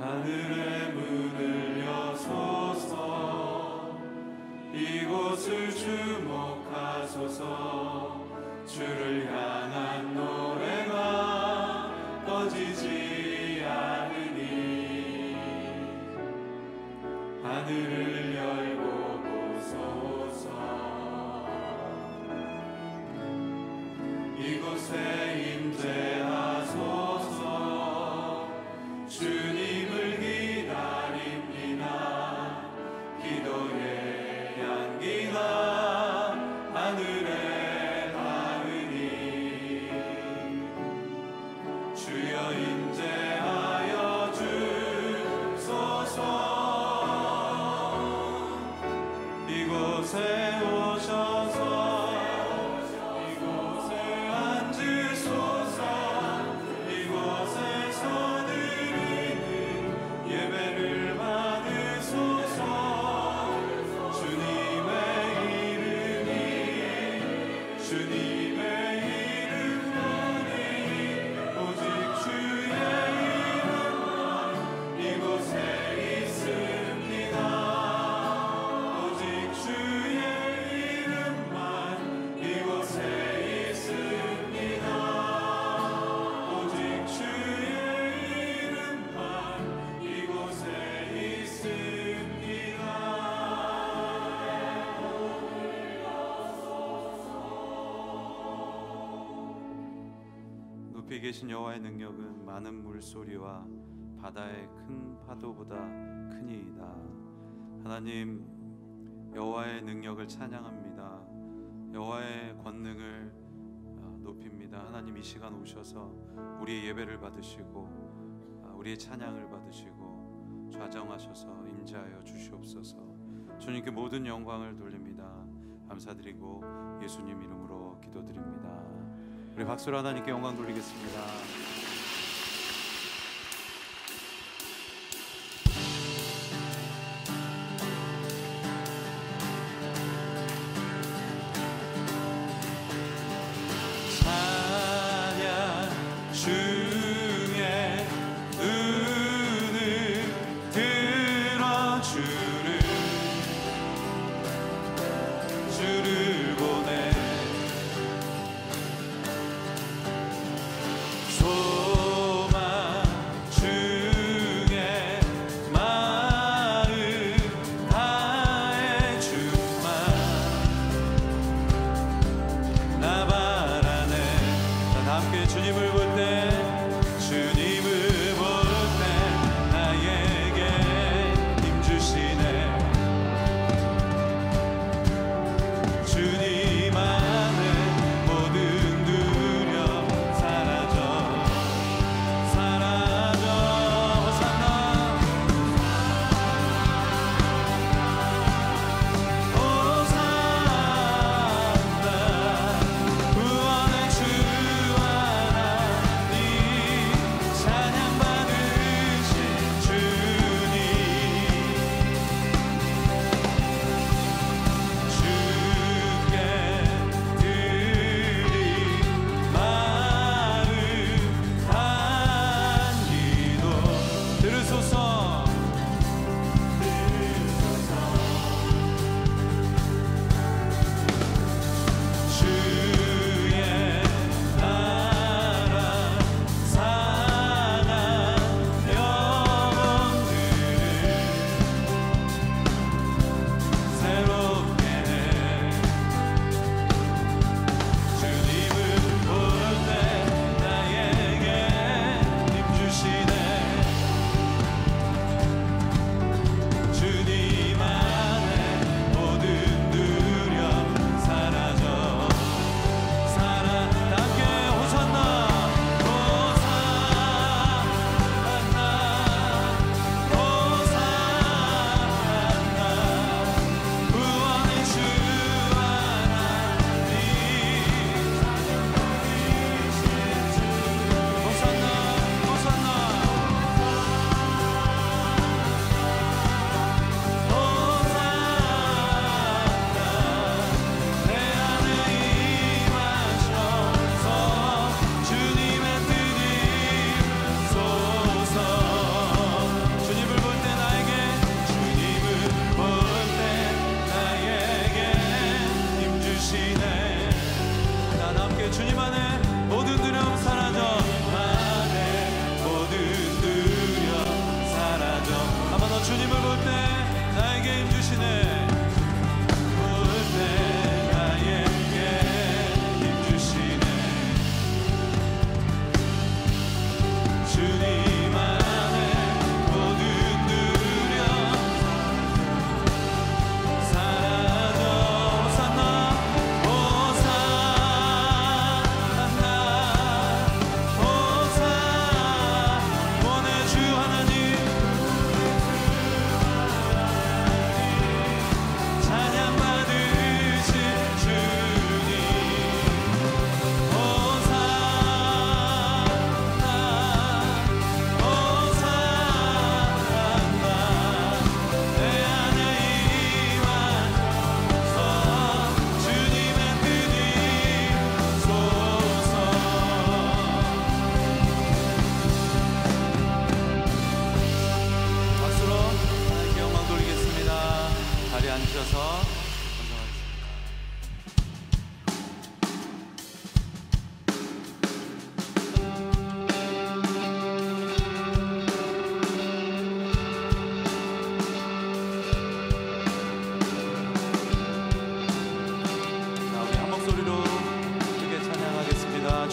하늘의 문을 여소서. 이곳을 주목하소서. 주를 향한 노래가 꺼지지 않으니 하늘을 열고 보소서. 이곳에 임재하소서. 주님을 기다립니다. 기도의 향기가 하늘에 닿으니 주여 임재하여 주소서. 이곳에 오셔서 이곳에 앉으소서. 이곳에서 드리는 예배를 받으소서. 주님의 이름이 주님의 이름만이 오직 주의 이름만 이곳에 있습니다. 오직 주의 이름만 이곳에 있습니다. 오직 주의 이름만 이곳에 있습니다. 높이 계신 여호와의 능력은 많은 물소리와 바다의 큰 파도보다 크니이다. 하나님, 여호와의 능력을 찬양합니다. 여호와의 권능을 높입니다. 하나님, 이 시간 오셔서 우리의 예배를 받으시고 우리의 찬양을 받으시고 좌정하셔서 임재하여 주시옵소서. 주님께 모든 영광을 돌립니다. 감사드리고 예수님 이름으로 기도드립니다. 우리 박수로 하나님께 영광 돌리겠습니다. 찬양 중에 눈을 들어주를 주를 보내 소망 중에 마음 다해 주만 나 바라네. 다 함께 주님을 볼 때 주님을 볼 때 나에게 힘 주시네. 주님 안에 모든 두려움 사라져 사라져. 호산나 호산나 구원의 주 하나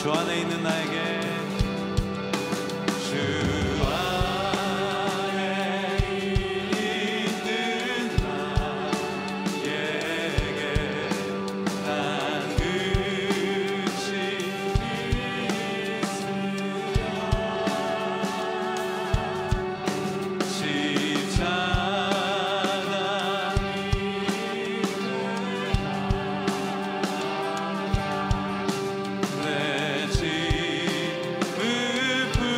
주 안에 있는 나에게 주 안에 있는 나에게 난 끝이 있으랴 십자가 내 짐을 풀었네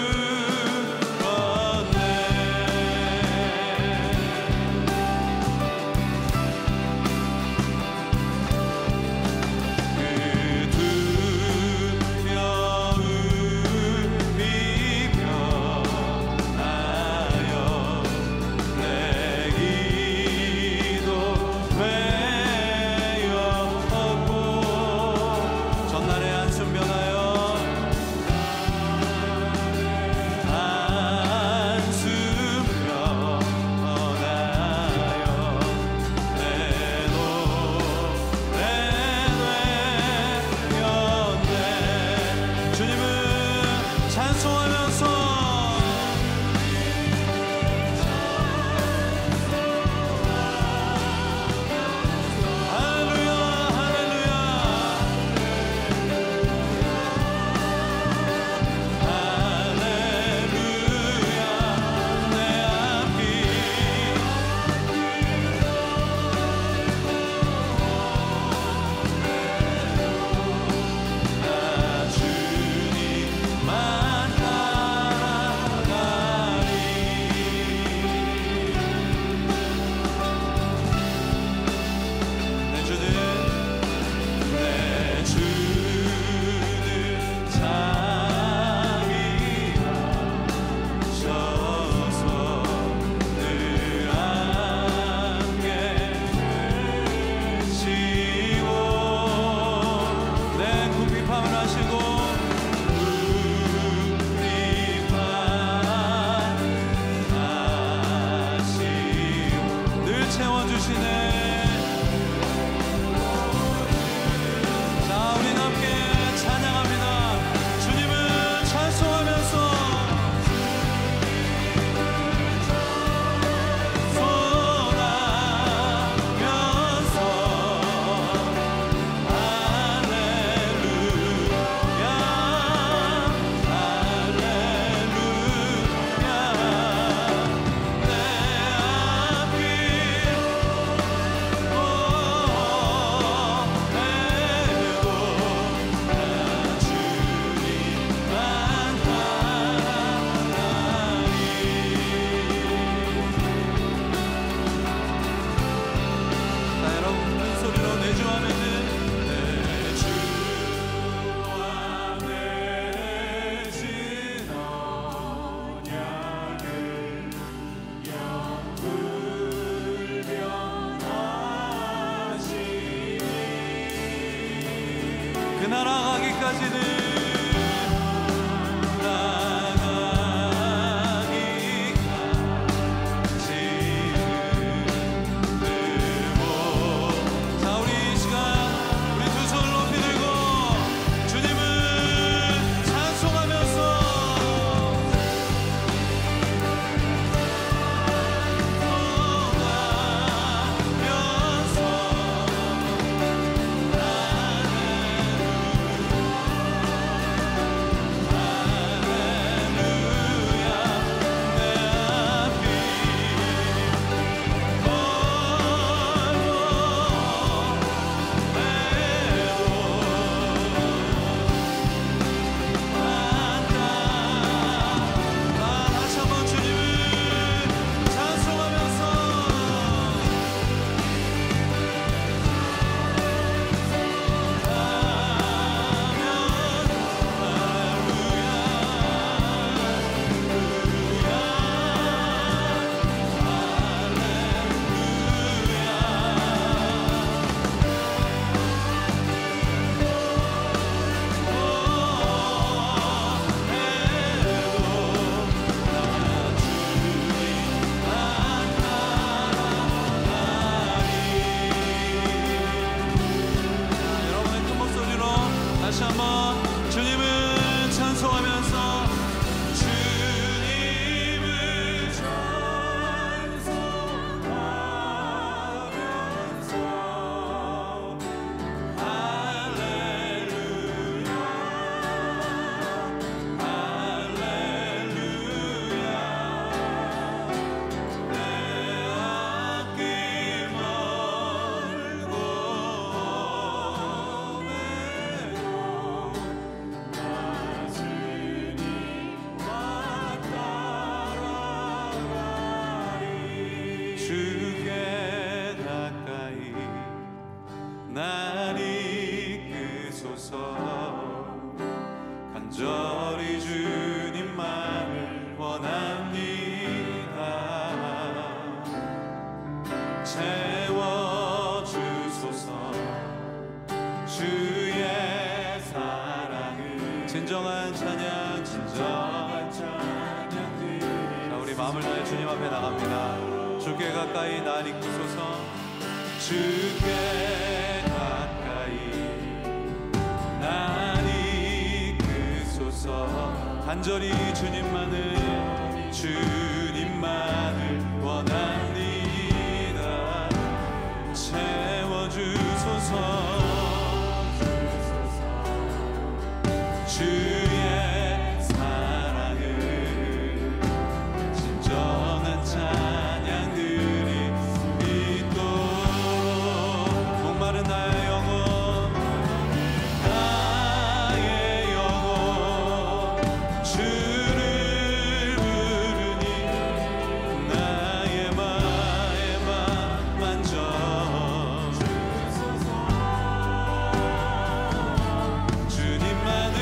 그 두려움이 변하여 내 기도 되었고 전날의 한숨 변하여 한숨 변하여 내 노래 되었네 주님을 찬송하면서 할렐루야 할렐루야 할렐루야 내 앞이 나 주님만 따라가리 내 주는 장이하셔서 늘 함께 계시고 내 궁핍함을 하시고 궁핍함 하시고 늘 채워주시네 자 우린 함께 찬양합니다 주님을 찬송하면서 쏟아면서 할렐루야 할렐루야 내 앞이 그 나라 가기까지는 자 우리 이 시간 우리 두 손을 높이 들고 주님을 찬송하면서 다시 한번 주님을 찬송하면서 주님을 찬송하면서 할렐루야 할렐루야 내 앞길 멀고 오매도 나 주님과 따라가리 주께 가까이 날 이끄소서 간절히 주님만을 원합니다 채워주소서 주의 사랑을 진정한 찬양 자 우리 마음을 다해 주님 앞에 나갑니다 주께 가까이 날 이끄소서 주께 가까이 날 이끄소서 간절히 주님만을 원합니다 채워주소서 주의 사랑을 진정한 찬양들이 있도록 목마른 나의 영혼 주를 부르니 나의 맘 만져 주님만을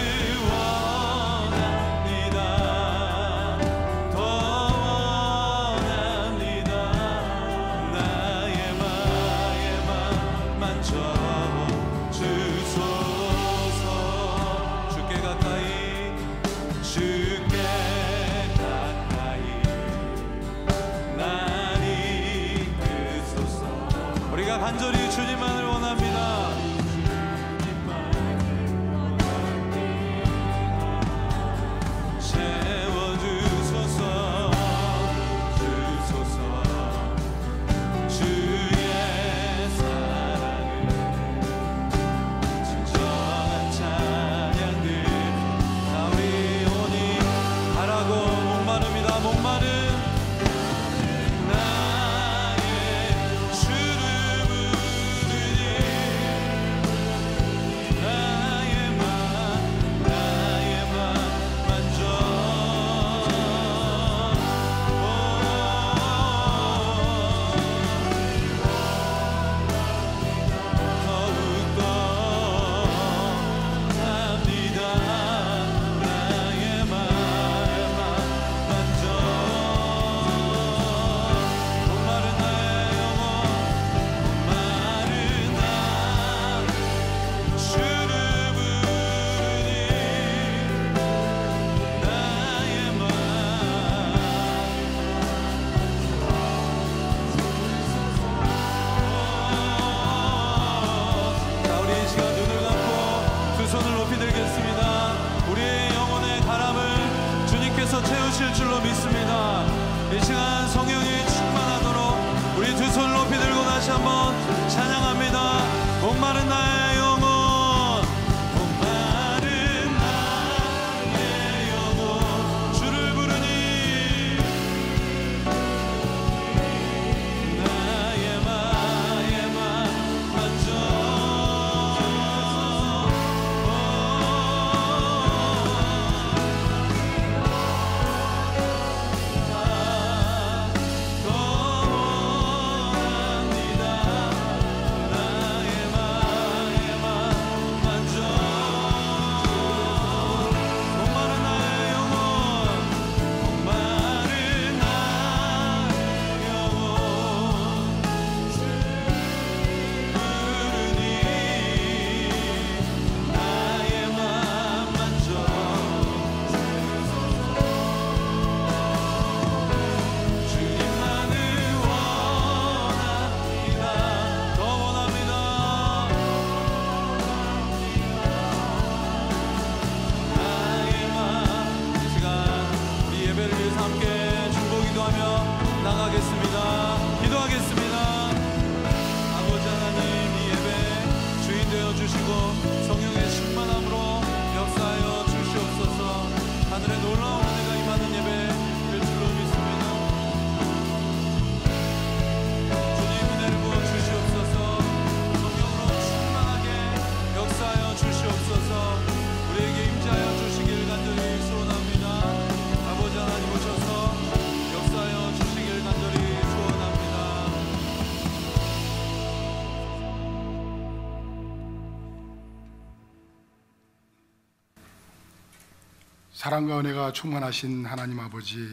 사랑과 은혜가 충만하신 하나님 아버지,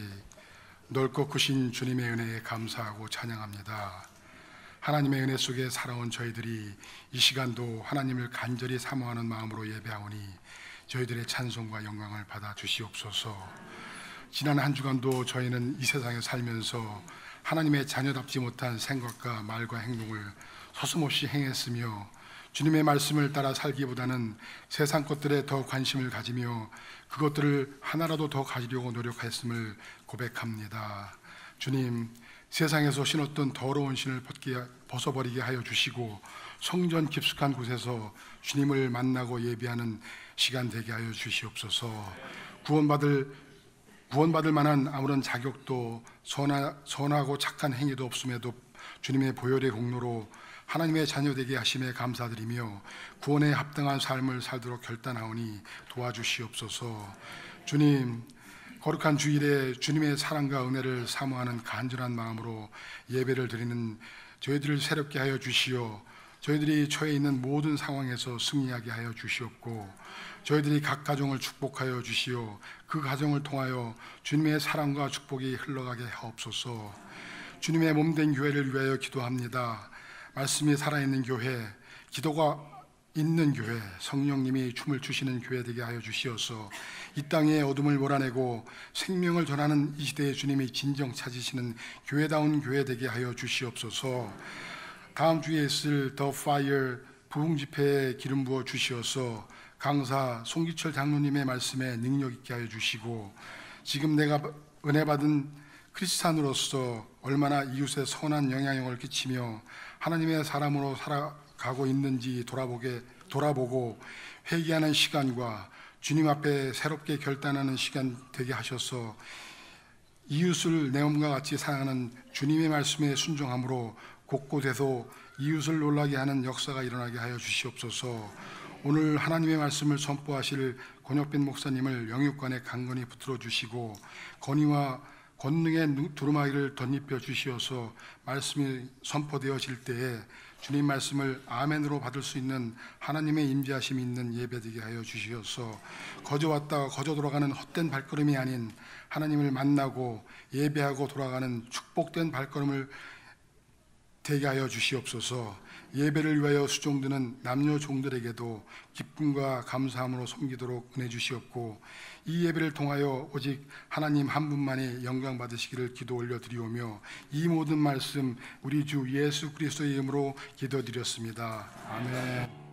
넓고 크신 주님의 은혜에 감사하고 찬양합니다. 하나님의 은혜 속에 살아온 저희들이 이 시간도 하나님을 간절히 사모하는 마음으로 예배하오니 저희들의 찬송과 영광을 받아 주시옵소서. 지난 한 주간도 저희는 이 세상에 살면서 하나님의 자녀답지 못한 생각과 말과 행동을 서슴없이 행했으며, 주님의 말씀을 따라 살기보다는 세상 것들에 더 관심을 가지며 그것들을 하나라도 더 가지려고 노력했음을 고백합니다. 주님, 세상에서 신었던 더러운 신을 벗어버리게 하여 주시고 성전 깊숙한 곳에서 주님을 만나고 예배하는 시간 되게 하여 주시옵소서. 구원받을 만한 아무런 자격도 선하고 착한 행위도 없음에도 주님의 보혈의 공로로 하나님의 자녀 되게 하심에 감사드리며 구원에 합당한 삶을 살도록 결단하오니 도와주시옵소서. 주님, 거룩한 주일에 주님의 사랑과 은혜를 사모하는 간절한 마음으로 예배를 드리는 저희들을 새롭게 하여 주시어 저희들이 처해 있는 모든 상황에서 승리하게 하여 주시옵고, 저희들이 각 가정을 축복하여 주시어 그 가정을 통하여 주님의 사랑과 축복이 흘러가게 하옵소서. 주님의 몸된 교회를 위하여 기도합니다. 말씀이 살아있는 교회, 기도가 있는 교회, 성령님이 춤을 추시는 교회 되게 하여 주시어서 이 땅의 어둠을 몰아내고 생명을 전하는 이 시대에 주님이 진정 찾으시는 교회다운 교회 되게 하여 주시옵소서. 다음 주에 있을 더 파이어 부흥 집회에 기름 부어 주시어서 강사 송기철 장로님의 말씀에 능력 있게 하여 주시고, 지금 내가 은혜 받은 크리스찬으로서 얼마나 이웃에 선한 영향력을 끼치며 하나님의 사람으로 살아가고 있는지 돌아보고 회개하는 시간과 주님 앞에 새롭게 결단하는 시간 되게 하셔서 이웃을 내 몸과 같이 사랑하는 주님의 말씀에 순종함으로 곳곳에서 이웃을 놀라게 하는 역사가 일어나게 하여 주시옵소서. 오늘 하나님의 말씀을 선포하실 권혁빈 목사님을 영육간에 강건히 붙들어 주시고 건의와 권능의 두루마기를 덧입혀 주시어서 말씀이 선포되어질 때에 주님 말씀을 아멘으로 받을 수 있는 하나님의 임재하심이 있는 예배되게 하여 주시어서 거저 왔다가 거저 돌아가는 헛된 발걸음이 아닌 하나님을 만나고 예배하고 돌아가는 축복된 발걸음을 되게 하여 주시옵소서. 예배를 위하여 수종드는 남녀 종들에게도 기쁨과 감사함으로 섬기도록 은혜 주시옵고, 이 예배를 통하여 오직 하나님 한 분만이 영광 받으시기를 기도 올려드리오며 이 모든 말씀 우리 주 예수 그리스도의 이름으로 기도드렸습니다. 아멘.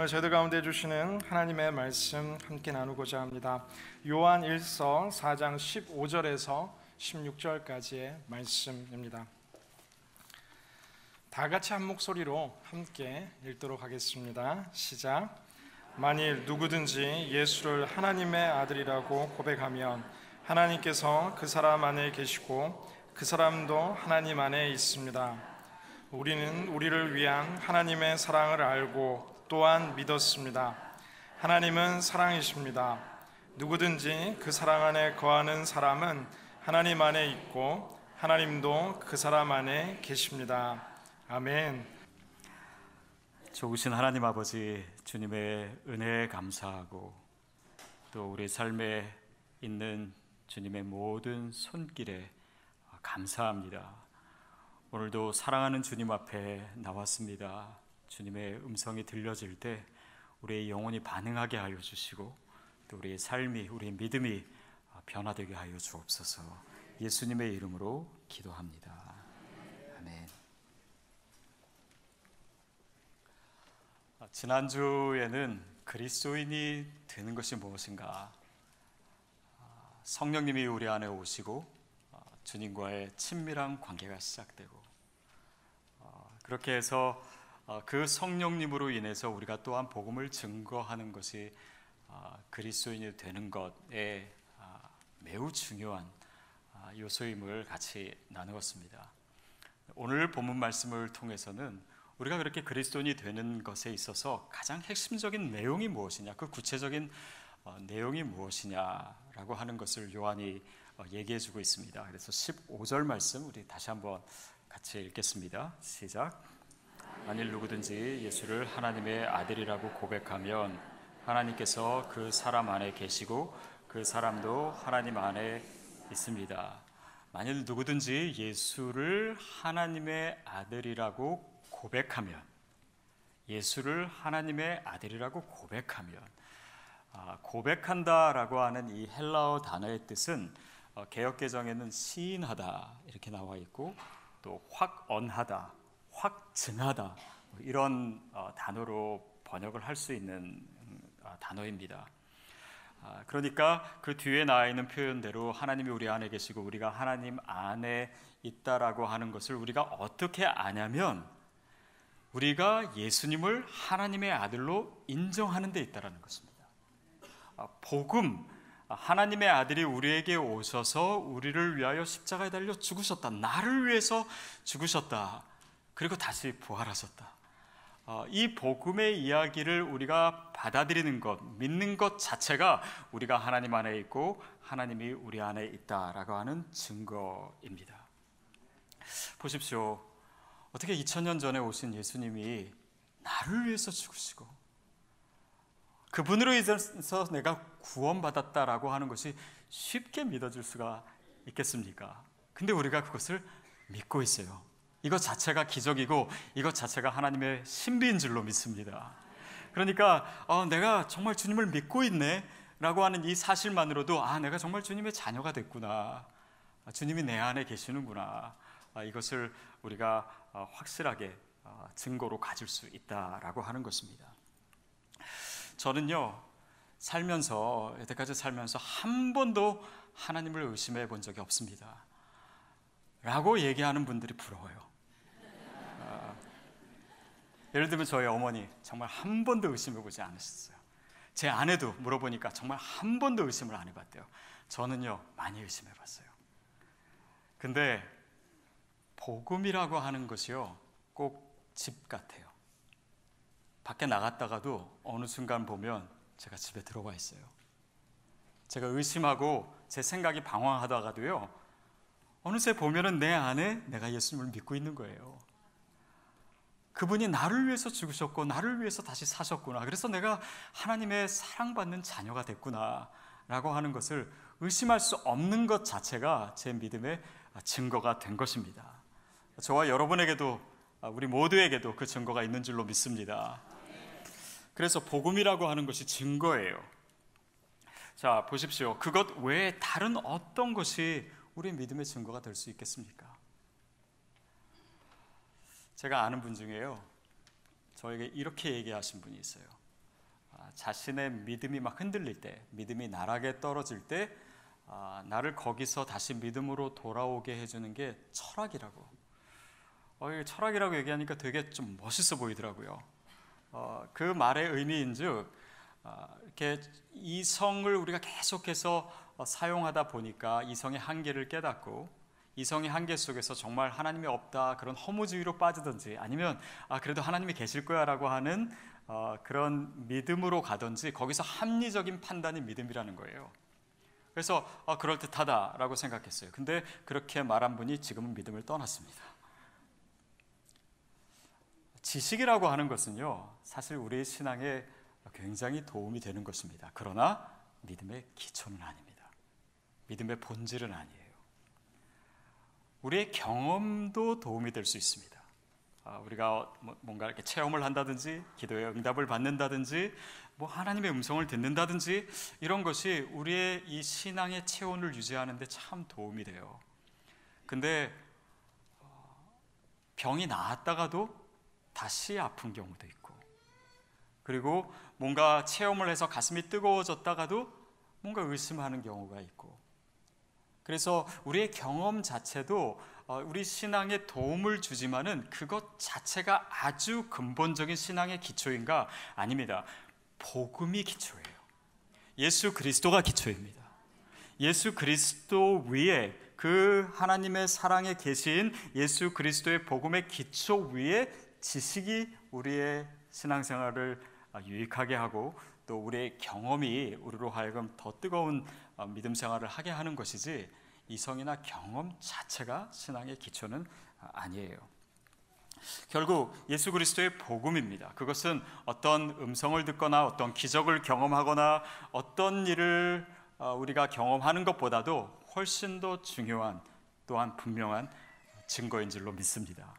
오늘 저희들 가운데 주시는 하나님의 말씀 함께 나누고자 합니다. 요한 1서 4장 15절에서 16절까지의 말씀입니다. 다 같이 한 목소리로 함께 읽도록 하겠습니다. 시작. 만일 누구든지 예수를 하나님의 아들이라고 고백하면 하나님께서 그 사람 안에 계시고 그 사람도 하나님 안에 있습니다. 우리는 우리를 위한 하나님의 사랑을 알고 또한 믿었습니다. 하나님은 사랑이십니다. 누구든지 그 사랑 안에 거하는 사람은 하나님 안에 있고 하나님도 그 사람 안에 계십니다. 아멘. 좋으신 하나님 아버지, 주님의 은혜에 감사하고 또 우리 삶에 있는 주님의 모든 손길에 감사합니다. 오늘도 사랑하는 주님 앞에 나왔습니다. 주님의 음성이 들려질 때 우리의 영혼이 반응하게 하여 주시고 또 우리의 삶이, 우리의 믿음이 변화되게 하여 주옵소서. 예수님의 이름으로 기도합니다. 아멘. 지난주에는 그리스도인이 되는 것이 무엇인가, 성령님이 우리 안에 오시고 주님과의 친밀한 관계가 시작되고 그렇게 해서 그 성령님으로 인해서 우리가 또한 복음을 증거하는 것이 그리스도인이 되는 것에 매우 중요한 요소임을 같이 나누었습니다. 오늘 본문 말씀을 통해서는 우리가 그렇게 그리스도인이 되는 것에 있어서 가장 핵심적인 내용이 무엇이냐, 그 구체적인 내용이 무엇이냐라고 하는 것을 요한이 얘기해주고 있습니다. 그래서 15절 말씀 우리 다시 한번 같이 읽겠습니다. 시작. 만일 누구든지 예수를 하나님의 아들이라고 고백하면 하나님께서 그 사람 안에 계시고 그 사람도 하나님 안에 있습니다. 만일 누구든지 예수를 하나님의 아들이라고 고백하면, 예수를 하나님의 아들이라고 고백하면, 고백한다라고 하는 이 헬라어 단어의 뜻은 개역개정에는 시인하다 이렇게 나와 있고 또 확언하다, 확증하다 이런 단어로 번역을 할 수 있는 단어입니다. 그러니까 그 뒤에 나와 있는 표현대로 하나님이 우리 안에 계시고 우리가 하나님 안에 있다라고 하는 것을 우리가 어떻게 아냐면 우리가 예수님을 하나님의 아들로 인정하는 데 있다라는 것입니다. 복음, 하나님의 아들이 우리에게 오셔서 우리를 위하여 십자가에 달려 죽으셨다, 나를 위해서 죽으셨다, 그리고 다시 부활하셨다. 이 복음의 이야기를 우리가 받아들이는 것, 믿는 것 자체가 우리가 하나님 안에 있고 하나님이 우리 안에 있다라고 하는 증거입니다. 보십시오. 어떻게 2000년 전에 오신 예수님이 나를 위해서 죽으시고 그분으로 인해서 내가 구원받았다라고 하는 것이 쉽게 믿어질 수가 있겠습니까? 근데 우리가 그것을 믿고 있어요. 이것 자체가 기적이고 이것 자체가 하나님의 신비인 줄로 믿습니다. 그러니까 내가 정말 주님을 믿고 있네 라고 하는 이 사실만으로도 내가 정말 주님의 자녀가 됐구나, 주님이 내 안에 계시는구나, 이것을 우리가 확실하게 증거로 가질 수 있다라고 하는 것입니다. 저는요, 여태까지 살면서 한 번도 하나님을 의심해 본 적이 없습니다 라고 얘기하는 분들이 부러워요. 예를 들면 저희 어머니 정말 한 번도 의심해 보지 않으셨어요. 제 아내도 물어보니까 정말 한 번도 의심을 안 해봤대요. 저는요, 많이 의심해 봤어요. 근데 복음이라고 하는 것이요, 꼭 집 같아요. 밖에 나갔다가도 어느 순간 보면 제가 집에 들어와 있어요. 제가 의심하고 제 생각이 방황하다가도요, 어느새 보면은 내 안에 내가 예수님을 믿고 있는 거예요. 그분이 나를 위해서 죽으셨고 나를 위해서 다시 사셨구나, 그래서 내가 하나님의 사랑받는 자녀가 됐구나 라고 하는 것을 의심할 수 없는 것 자체가 제 믿음의 증거가 된 것입니다. 저와 여러분에게도, 우리 모두에게도 그 증거가 있는 줄로 믿습니다. 그래서 복음이라고 하는 것이 증거예요. 자, 보십시오. 그것 외에 다른 어떤 것이 우리의 믿음의 증거가 될 수 있겠습니까? 제가 아는 분 중에요, 저에게 이렇게 얘기하신 분이 있어요. 자신의 믿음이 막 흔들릴 때, 믿음이 나락에 떨어질 때 나를 거기서 다시 믿음으로 돌아오게 해주는 게 철학이라고. 철학이라고 얘기하니까 되게 좀 멋있어 보이더라고요. 그 말의 의미인즉 이렇게 이성을 우리가 계속해서 사용하다 보니까 이성의 한계를 깨닫고 이성의 한계 속에서 정말 하나님이 없다 그런 허무주의로 빠지든지 아니면 그래도 하나님이 계실 거야 라고 하는 그런 믿음으로 가든지 거기서 합리적인 판단이 믿음이라는 거예요. 그래서 그럴듯하다라고 생각했어요. 근데 그렇게 말한 분이 지금은 믿음을 떠났습니다. 지식이라고 하는 것은요, 사실 우리의 신앙에 굉장히 도움이 되는 것입니다. 그러나 믿음의 기초는 아닙니다. 믿음의 본질은 아니에요. 우리의 경험도 도움이 될 수 있습니다. 우리가 뭔가 이렇게 체험을 한다든지 기도의 응답을 받는다든지 하나님의 음성을 듣는다든지 이런 것이 우리의 이 신앙의 체온을 유지하는 데 참 도움이 돼요. 근데 병이 나았다가도 다시 아픈 경우도 있고, 그리고 뭔가 체험을 해서 가슴이 뜨거워졌다가도 뭔가 의심하는 경우가 있고, 그래서 우리의 경험 자체도 우리 신앙에 도움을 주지만은 그것 자체가 아주 근본적인 신앙의 기초인가? 아닙니다. 복음이 기초예요. 예수 그리스도가 기초입니다. 예수 그리스도 위에, 그 하나님의 사랑에 계신 예수 그리스도의 복음의 기초 위에 지식이 우리의 신앙생활을 유익하게 하고 또 우리의 경험이 우리로 하여금 더 뜨거운 믿음 생활을 하게 하는 것이지, 이성이나 경험 자체가 신앙의 기초는 아니에요. 결국 예수 그리스도의 복음입니다. 그것은 어떤 음성을 듣거나 어떤 기적을 경험하거나 어떤 일을 우리가 경험하는 것보다도 훨씬 더 중요한, 또한 분명한 증거인 줄로 믿습니다.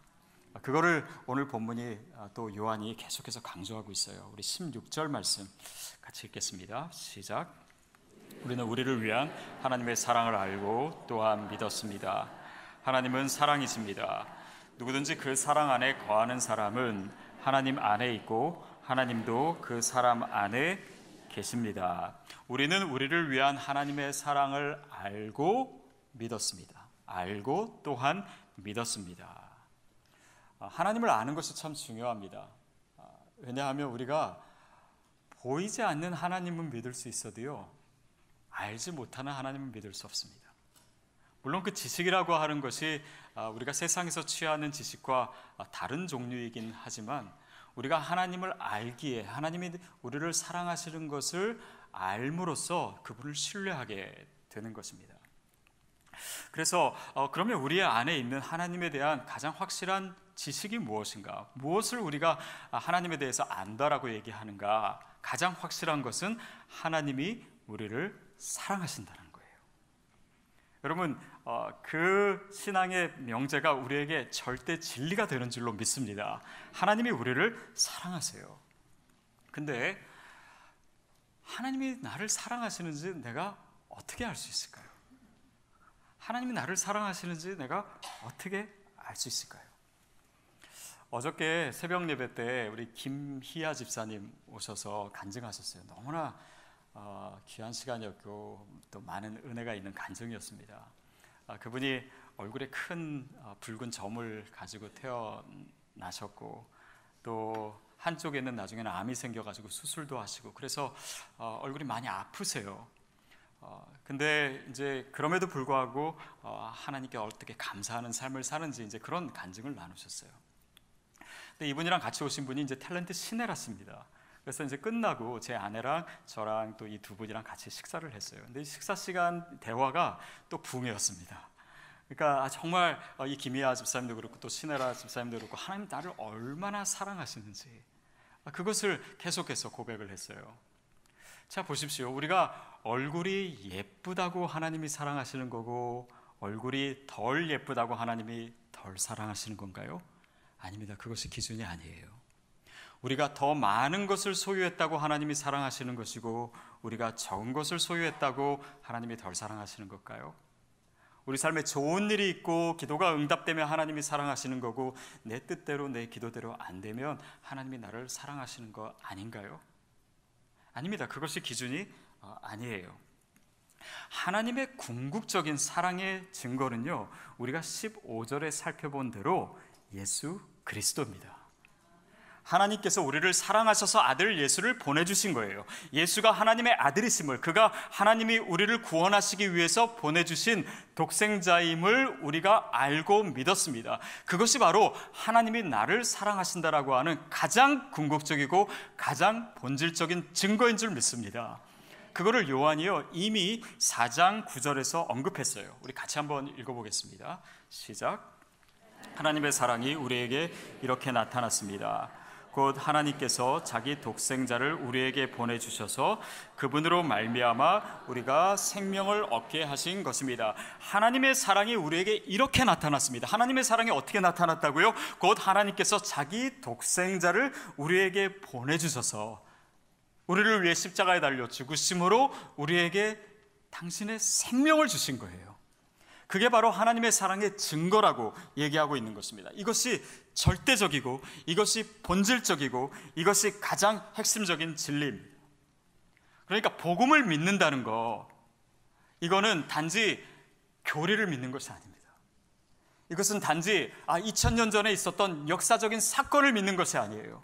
그거를 오늘 본문이 또 요한이 계속해서 강조하고 있어요. 우리 16절 말씀 같이 읽겠습니다. 시작. 우리는 우리를 위한 하나님의 사랑을 알고 또한 믿었습니다. 하나님은 사랑이십니다. 누구든지 그 사랑 안에 거하는 사람은 하나님 안에 있고 하나님도 그 사람 안에 계십니다. 우리는 우리를 위한 하나님의 사랑을 알고 믿었습니다. 알고 또한 믿었습니다. 하나님을 아는 것이 참 중요합니다. 왜냐하면 우리가 보이지 않는 하나님은 믿을 수 있어도요, 알지 못하는 하나님은 믿을 수 없습니다. 물론 그 지식이라고 하는 것이 우리가 세상에서 취하는 지식과 다른 종류이긴 하지만 우리가 하나님을 알기에, 하나님이 우리를 사랑하시는 것을 알므로써 그분을 신뢰하게 되는 것입니다. 그래서 그러면 우리 안에 있는 하나님에 대한 가장 확실한 지식이 무엇인가? 무엇을 우리가 하나님에 대해서 안다라고 얘기하는가? 가장 확실한 것은 하나님이 우리를 사랑하신다는 거예요. 여러분, 그 신앙의 명제가 우리에게 절대 진리가 되는 줄로 믿습니다. 하나님이 우리를 사랑하세요. 근데 하나님이 나를 사랑하시는지 내가 어떻게 알 수 있을까요? 하나님이 나를 사랑하시는지 내가 어떻게 알 수 있을까요? 어저께 새벽 예배 때 우리 김희아 집사님 오셔서 간증하셨어요. 너무나 귀한 시간이었고 또 많은 은혜가 있는 간증이었습니다. 그분이 얼굴에 큰 붉은 점을 가지고 태어나셨고 또 한쪽에는 나중에는 암이 생겨가지고 수술도 하시고 그래서 얼굴이 많이 아프세요. 근데 이제 그럼에도 불구하고 하나님께 어떻게 감사하는 삶을 사는지 이제 그런 간증을 나누셨어요. 근데 이분이랑 같이 오신 분이 이제 탤런트 시네라스입니다. 그래서 이제 끝나고 제 아내랑 저랑 또 이 두 분이랑 같이 식사를 했어요. 근데 이 식사 시간 대화가 또 붕해였습니다. 그러니까 정말 이 김희아 집사님도 그렇고 또 시네라 집사님도 그렇고 하나님 나를 얼마나 사랑하시는지 그것을 계속해서 고백을 했어요. 자, 보십시오. 우리가 얼굴이 예쁘다고 하나님이 사랑하시는 거고 얼굴이 덜 예쁘다고 하나님이 덜 사랑하시는 건가요? 아닙니다. 그것이 기준이 아니에요. 우리가 더 많은 것을 소유했다고 하나님이 사랑하시는 것이고 우리가 적은 것을 소유했다고 하나님이 덜 사랑하시는 걸까요? 우리 삶에 좋은 일이 있고 기도가 응답되면 하나님이 사랑하시는 거고 내 뜻대로 내 기도대로 안 되면 하나님이 나를 사랑하시는 거 아닌가요? 아닙니다. 그것이 기준이 아니에요. 하나님의 궁극적인 사랑의 증거는요, 우리가 15절에 살펴본 대로 예수 그리스도입니다. 하나님께서 우리를 사랑하셔서 아들 예수를 보내주신 거예요. 예수가 하나님의 아들이심을, 그가 하나님이 우리를 구원하시기 위해서 보내주신 독생자임을 우리가 알고 믿었습니다. 그것이 바로 하나님이 나를 사랑하신다라고 하는 가장 궁극적이고 가장 본질적인 증거인 줄 믿습니다. 그거를 요한이요 이미 4장 9절에서 언급했어요. 우리 같이 한번 읽어보겠습니다. 시작. 하나님의 사랑이 우리에게 이렇게 나타났습니다. 곧 하나님께서 자기 독생자를 우리에게 보내주셔서 그분으로 말미암아 우리가 생명을 얻게 하신 것입니다. 하나님의 사랑이 우리에게 이렇게 나타났습니다. 하나님의 사랑이 어떻게 나타났다고요? 곧 하나님께서 자기 독생자를 우리에게 보내주셔서 우리를 위해 십자가에 달려 죽으심으로 우리에게 당신의 생명을 주신 거예요. 그게 바로 하나님의 사랑의 증거라고 얘기하고 있는 것입니다. 이것이 절대적이고 이것이 본질적이고 이것이 가장 핵심적인 진리입니다. 그러니까 복음을 믿는다는 거, 이거는 단지 교리를 믿는 것이 아닙니다. 이것은 단지 2000년 전에 있었던 역사적인 사건을 믿는 것이 아니에요.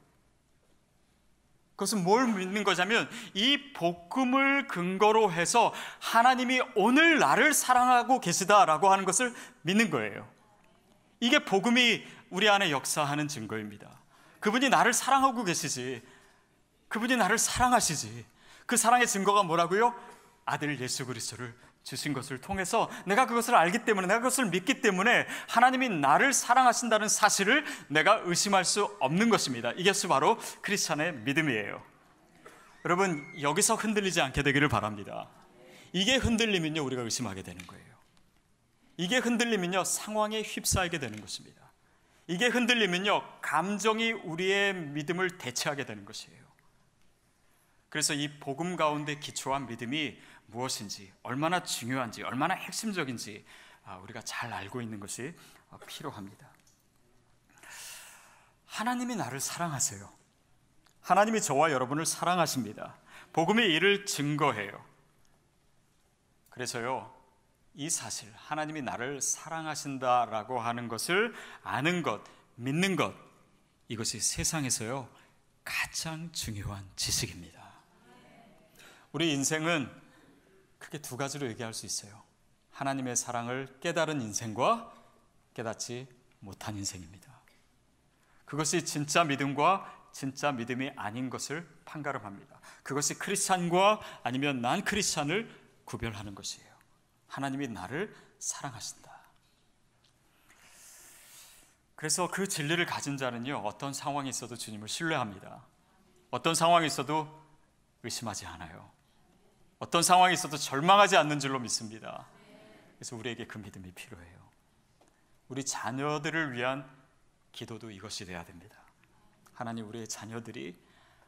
그것은 뭘 믿는 거냐면 이 복음을 근거로 해서 하나님이 오늘 나를 사랑하고 계시다라고 하는 것을 믿는 거예요. 이게 복음이 우리 안에 역사하는 증거입니다. 그분이 나를 사랑하고 계시지, 그분이 나를 사랑하시지. 그 사랑의 증거가 뭐라고요? 아들 예수 그리스도를 주신 것을 통해서 내가 그것을 알기 때문에, 내가 그것을 믿기 때문에 하나님이 나를 사랑하신다는 사실을 내가 의심할 수 없는 것입니다. 이것이 바로 크리스찬의 믿음이에요. 여러분, 여기서 흔들리지 않게 되기를 바랍니다. 이게 흔들리면요 우리가 의심하게 되는 거예요. 이게 흔들리면요 상황에 휩싸이게 되는 것입니다. 이게 흔들리면요 감정이 우리의 믿음을 대체하게 되는 것이에요. 그래서 이 복음 가운데 기초한 믿음이 무엇인지, 얼마나 중요한지, 얼마나 핵심적인지 우리가 잘 알고 있는 것이 필요합니다. 하나님이 나를 사랑하세요. 하나님이 저와 여러분을 사랑하십니다. 복음이 이를 증거해요. 그래서요 이 사실, 하나님이 나를 사랑하신다라고 하는 것을 아는 것, 믿는 것, 이것이 세상에서요 가장 중요한 지식입니다. 우리 인생은 크게 두 가지로 얘기할 수 있어요. 하나님의 사랑을 깨달은 인생과 깨닫지 못한 인생입니다. 그것이 진짜 믿음과 진짜 믿음이 아닌 것을 판가름합니다. 그것이 크리스찬과 아니면 난 크리스찬을 구별하는 것이에요. 하나님이 나를 사랑하신다. 그래서 그 진리를 가진 자는요 어떤 상황이 있어도 주님을 신뢰합니다. 어떤 상황이 있어도 의심하지 않아요. 어떤 상황이 있어도 절망하지 않는 줄로 믿습니다. 그래서 우리에게 그 믿음이 필요해요. 우리 자녀들을 위한 기도도 이것이 돼야 됩니다. 하나님, 우리의 자녀들이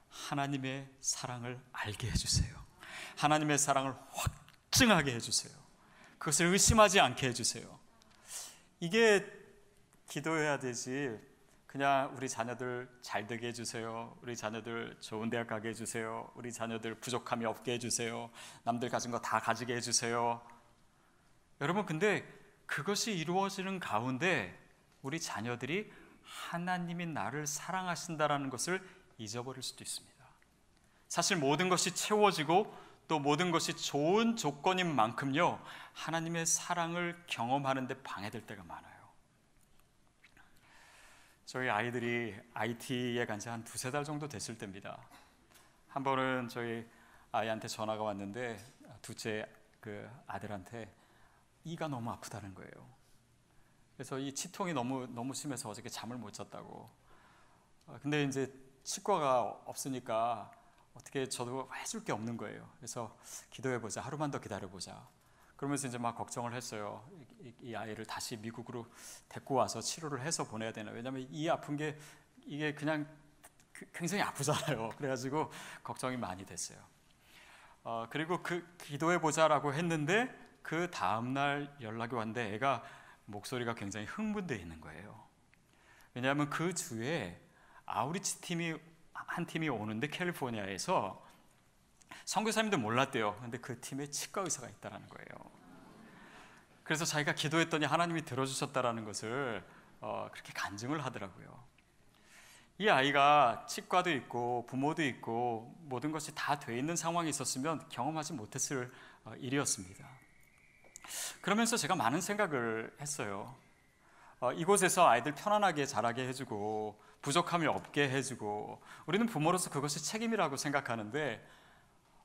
하나님의 사랑을 알게 해주세요. 하나님의 사랑을 확증하게 해주세요. 그것을 의심하지 않게 해주세요. 이게 기도해야 되지, 그냥 우리 자녀들 잘 되게 해주세요, 우리 자녀들 좋은 대학 가게 해주세요, 우리 자녀들 부족함이 없게 해주세요, 남들 가진 거 다 가지게 해주세요. 여러분, 근데 그것이 이루어지는 가운데 우리 자녀들이 하나님이 나를 사랑하신다라는 것을 잊어버릴 수도 있습니다. 사실 모든 것이 채워지고 또 모든 것이 좋은 조건인 만큼요 하나님의 사랑을 경험하는 데 방해될 때가 많아요. 저희 아이들이 IT에 간 지 한 2-3달 정도 됐을 때입니다. 한 번은 저희 아이한테 전화가 왔는데 둘째 그 아들한테 이가 너무 아프다는 거예요. 그래서 이 치통이 너무 심해서 어저께 잠을 못 잤다고. 근데 이제 치과가 없으니까 어떻게 저도 해줄 게 없는 거예요. 그래서 기도해보자, 하루만 더 기다려보자. 그러면서 이제 막 걱정을 했어요. 이 아이를 다시 미국으로 데리고 와서 치료를 해서 보내야 되나. 왜냐하면 이 아픈 게 이게 그냥 굉장히 아프잖아요. 그래가지고 걱정이 많이 됐어요. 그리고 그 기도해보자라고 했는데 그 다음날 연락이 왔는데 애가 목소리가 굉장히 흥분되어 있는 거예요. 왜냐하면 그 주에 아우리치 팀이 한 팀이 오는데 캘리포니아에서 선교사님도 몰랐대요. 근데 그 팀에 치과 의사가 있다라는 거예요. 그래서 자기가 기도했더니 하나님이 들어주셨다라는 것을 그렇게 간증을 하더라고요. 이 아이가 치과도 있고 부모도 있고 모든 것이 다 돼 있는 상황이 있었으면 경험하지 못했을 일이었습니다. 그러면서 제가 많은 생각을 했어요. 이곳에서 아이들 편안하게 자라게 해주고 부족함이 없게 해주고 우리는 부모로서 그것이 책임이라고 생각하는데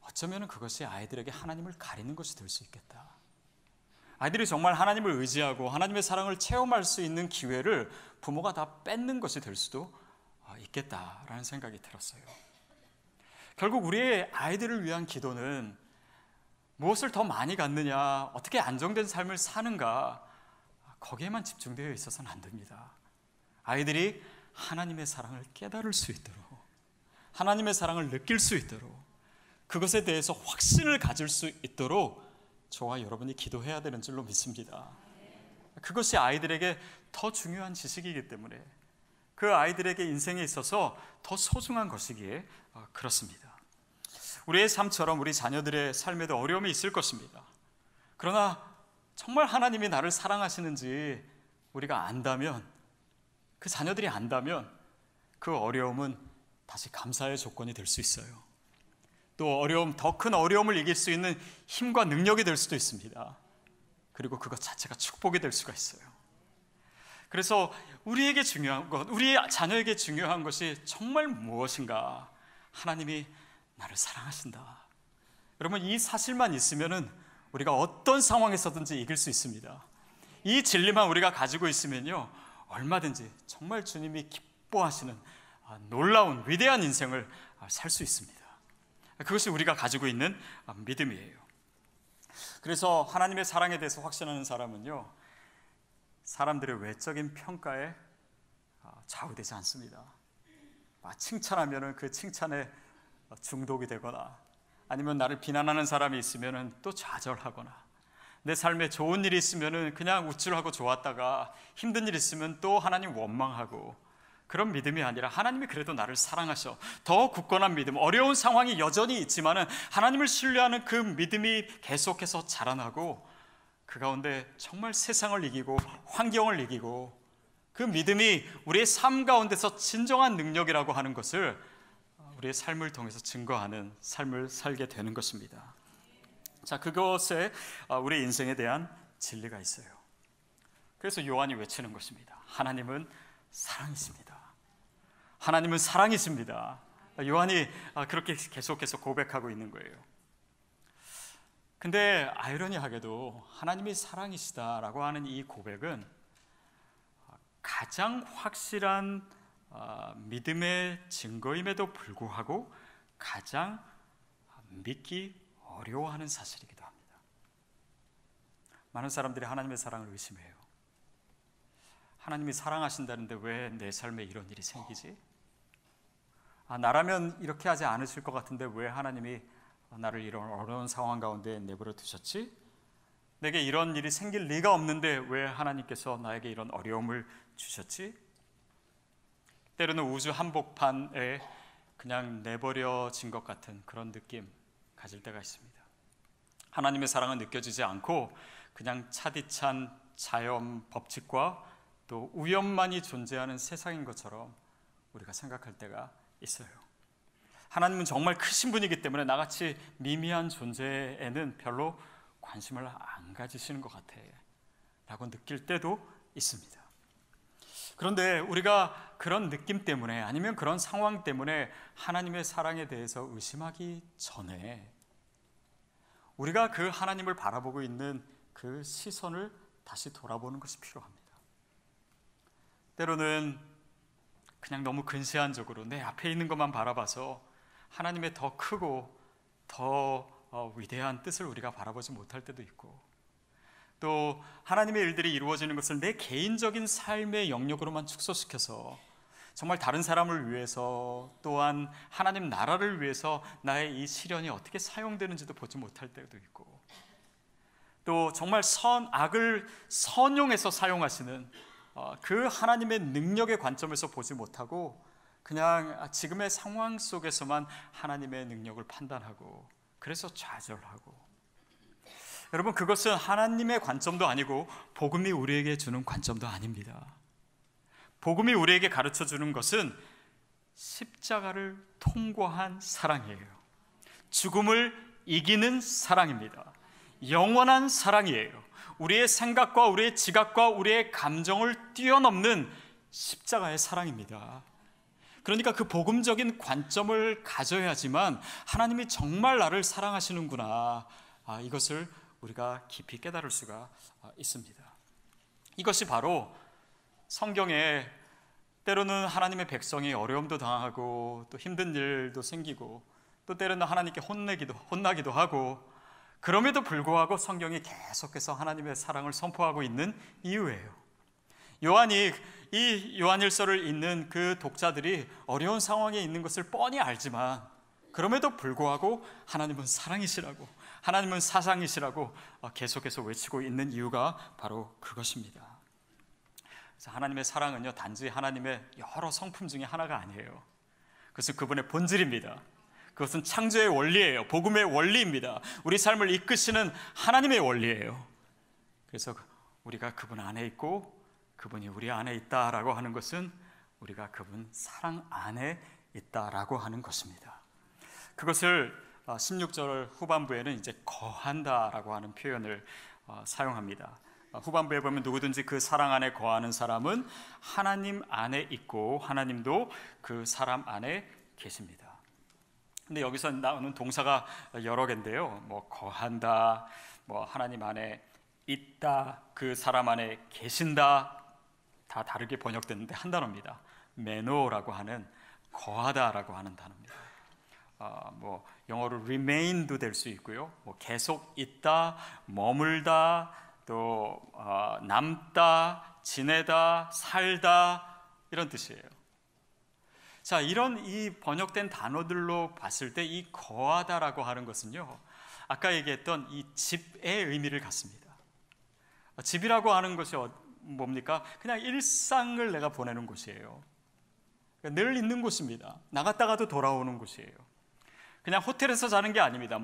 어쩌면 그것이 아이들에게 하나님을 가리는 것이 될 수 있겠다. 아이들이 정말 하나님을 의지하고 하나님의 사랑을 체험할 수 있는 기회를 부모가 다 뺏는 것이 될 수도 있겠다라는 생각이 들었어요. 결국 우리의 아이들을 위한 기도는 무엇을 더 많이 갖느냐, 어떻게 안정된 삶을 사는가, 거기에만 집중되어 있어서는 안 됩니다. 아이들이 하나님의 사랑을 깨달을 수 있도록, 하나님의 사랑을 느낄 수 있도록, 그것에 대해서 확신을 가질 수 있도록 저와 여러분이 기도해야 되는 줄로 믿습니다. 그것이 아이들에게 더 중요한 지식이기 때문에, 그 아이들에게 인생에 있어서 더 소중한 것이기에 그렇습니다. 우리의 삶처럼 우리 자녀들의 삶에도 어려움이 있을 것입니다. 그러나 정말 하나님이 나를 사랑하시는지 우리가 안다면, 그 자녀들이 안다면 그 어려움은 다시 감사의 조건이 될 수 있어요. 또 더 큰 어려움을 이길 수 있는 힘과 능력이 될 수도 있습니다. 그리고 그것 자체가 축복이 될 수가 있어요. 그래서 우리에게 중요한 것, 우리 자녀에게 중요한 것이 정말 무엇인가? 하나님이 나를 사랑하신다. 여러분, 이 사실만 있으면은 우리가 어떤 상황에서든지 이길 수 있습니다. 이 진리만 우리가 가지고 있으면요, 얼마든지 정말 주님이 기뻐하시는 놀라운 위대한 인생을 살 수 있습니다. 그것이 우리가 가지고 있는 믿음이에요. 그래서 하나님의 사랑에 대해서 확신하는 사람은요, 사람들의 외적인 평가에 좌우되지 않습니다. 칭찬하면 그 칭찬에 중독이 되거나, 아니면 나를 비난하는 사람이 있으면 또 좌절하거나, 내 삶에 좋은 일이 있으면 그냥 우쭐하고 좋았다가 힘든 일이 있으면 또 하나님 원망하고, 그런 믿음이 아니라 하나님이 그래도 나를 사랑하셔, 더 굳건한 믿음, 어려운 상황이 여전히 있지만 하나님을 신뢰하는 그 믿음이 계속해서 자라나고, 그 가운데 정말 세상을 이기고 환경을 이기고, 그 믿음이 우리의 삶 가운데서 진정한 능력이라고 하는 것을 우리의 삶을 통해서 증거하는 삶을 살게 되는 것입니다. 자, 그것에 우리 인생에 대한 진리가 있어요. 그래서 요한이 외치는 것입니다. 하나님은 사랑이십니다. 하나님은 사랑이십니다. 요한이 그렇게 계속해서 고백하고 있는 거예요. 근데 아이러니하게도 하나님이 사랑이시다라고 하는 이 고백은 가장 확실한 믿음의 증거임에도 불구하고 가장 믿기 어려워하는 사실이기도 합니다. 많은 사람들이 하나님의 사랑을 의심해요. 하나님이 사랑하신다는데 왜 내 삶에 이런 일이 생기지? 나라면 이렇게 하지 않으실 것 같은데 왜 하나님이 나를 이런 어려운 상황 가운데 내버려 두셨지? 내게 이런 일이 생길 리가 없는데 왜 하나님께서 나에게 이런 어려움을 주셨지? 때로는 우주 한복판에 그냥 내버려진 것 같은 그런 느낌 가질 때가 있습니다. 하나님의 사랑은 느껴지지 않고 그냥 차디찬 자연 법칙과 또 우연만이 존재하는 세상인 것처럼 우리가 생각할 때가 있어요. 하나님은 정말 크신 분이기 때문에 나같이 미미한 존재에는 별로 관심을 안 가지시는 것 같아 라고 느낄 때도 있습니다. 그런데 우리가 그런 느낌 때문에, 아니면 그런 상황 때문에 하나님의 사랑에 대해서 의심하기 전에 우리가 그 하나님을 바라보고 있는 그 시선을 다시 돌아보는 것이 필요합니다. 때로는 그냥 너무 근시안적으로 내 앞에 있는 것만 바라봐서 하나님의 더 크고 더 위대한 뜻을 우리가 바라보지 못할 때도 있고, 또 하나님의 일들이 이루어지는 것을 내 개인적인 삶의 영역으로만 축소시켜서 정말 다른 사람을 위해서, 또한 하나님 나라를 위해서 나의 이 시련이 어떻게 사용되는지도 보지 못할 때도 있고, 또 정말 악을 선용해서 사용하시는 그 하나님의 능력의 관점에서 보지 못하고 그냥 지금의 상황 속에서만 하나님의 능력을 판단하고 그래서 좌절하고. 여러분, 그것은 하나님의 관점도 아니고 복음이 우리에게 주는 관점도 아닙니다. 복음이 우리에게 가르쳐 주는 것은 십자가를 통과한 사랑이에요. 죽음을 이기는 사랑입니다. 영원한 사랑이에요. 우리의 생각과 우리의 지각과 우리의 감정을 뛰어넘는 십자가의 사랑입니다. 그러니까 그 복음적인 관점을 가져야지만 하나님이 정말 나를 사랑하시는구나, 이것을 우리가 깊이 깨달을 수가 있습니다. 이것이 바로 성경에 때로는 하나님의 백성이 어려움도 당하고 또 힘든 일도 생기고 또 때로는 하나님께 혼나기도 하고, 그럼에도 불구하고 성경이 계속해서 하나님의 사랑을 선포하고 있는 이유예요. 요한이 이 요한일서를 읽는 그 독자들이 어려운 상황에 있는 것을 뻔히 알지만 그럼에도 불구하고 하나님은 사랑이시라고, 하나님은 사랑이시라고 계속해서 외치고 있는 이유가 바로 그것입니다. 그래서 하나님의 사랑은요, 단지 하나님의 여러 성품 중에 하나가 아니에요. 그것은 그분의 본질입니다. 그것은 창조의 원리예요. 복음의 원리입니다. 우리 삶을 이끄시는 하나님의 원리예요. 그래서 우리가 그분 안에 있고 그분이 우리 안에 있다라고 하는 것은 우리가 그분 사랑 안에 있다라고 하는 것입니다. 그것을 16절 후반부에는 이제 거한다라고 하는 표현을 사용합니다. 후반부에 보면 누구든지 그 사랑 안에 거하는 사람은 하나님 안에 있고 하나님도 그 사람 안에 계십니다. 근데 여기서 나오는 동사가 여러 개인데요. 거한다, 하나님 안에 있다, 그 사람 안에 계신다, 다 다르게 번역됐는데 한 단어입니다. 메노라고 하는 거하다라고 하는 단어입니다. 영어로 remain도 될 수 있고요. 계속 있다, 머물다, 또 남다, 지내다, 살다, 이런 뜻이에요. 자, 이런 이 번역된 단어들로 봤을 때 이 거하다라고 하는 것은요, 아까 얘기했던 이 집의 의미를 갖습니다. 집이라고 하는 것이 뭡니까? 그냥 일상을 내가 보내는 곳이에요. 늘 있는 곳입니다. 나갔다가도 돌아오는 곳이에요. 그냥 호텔에서 자는 게 아닙니다.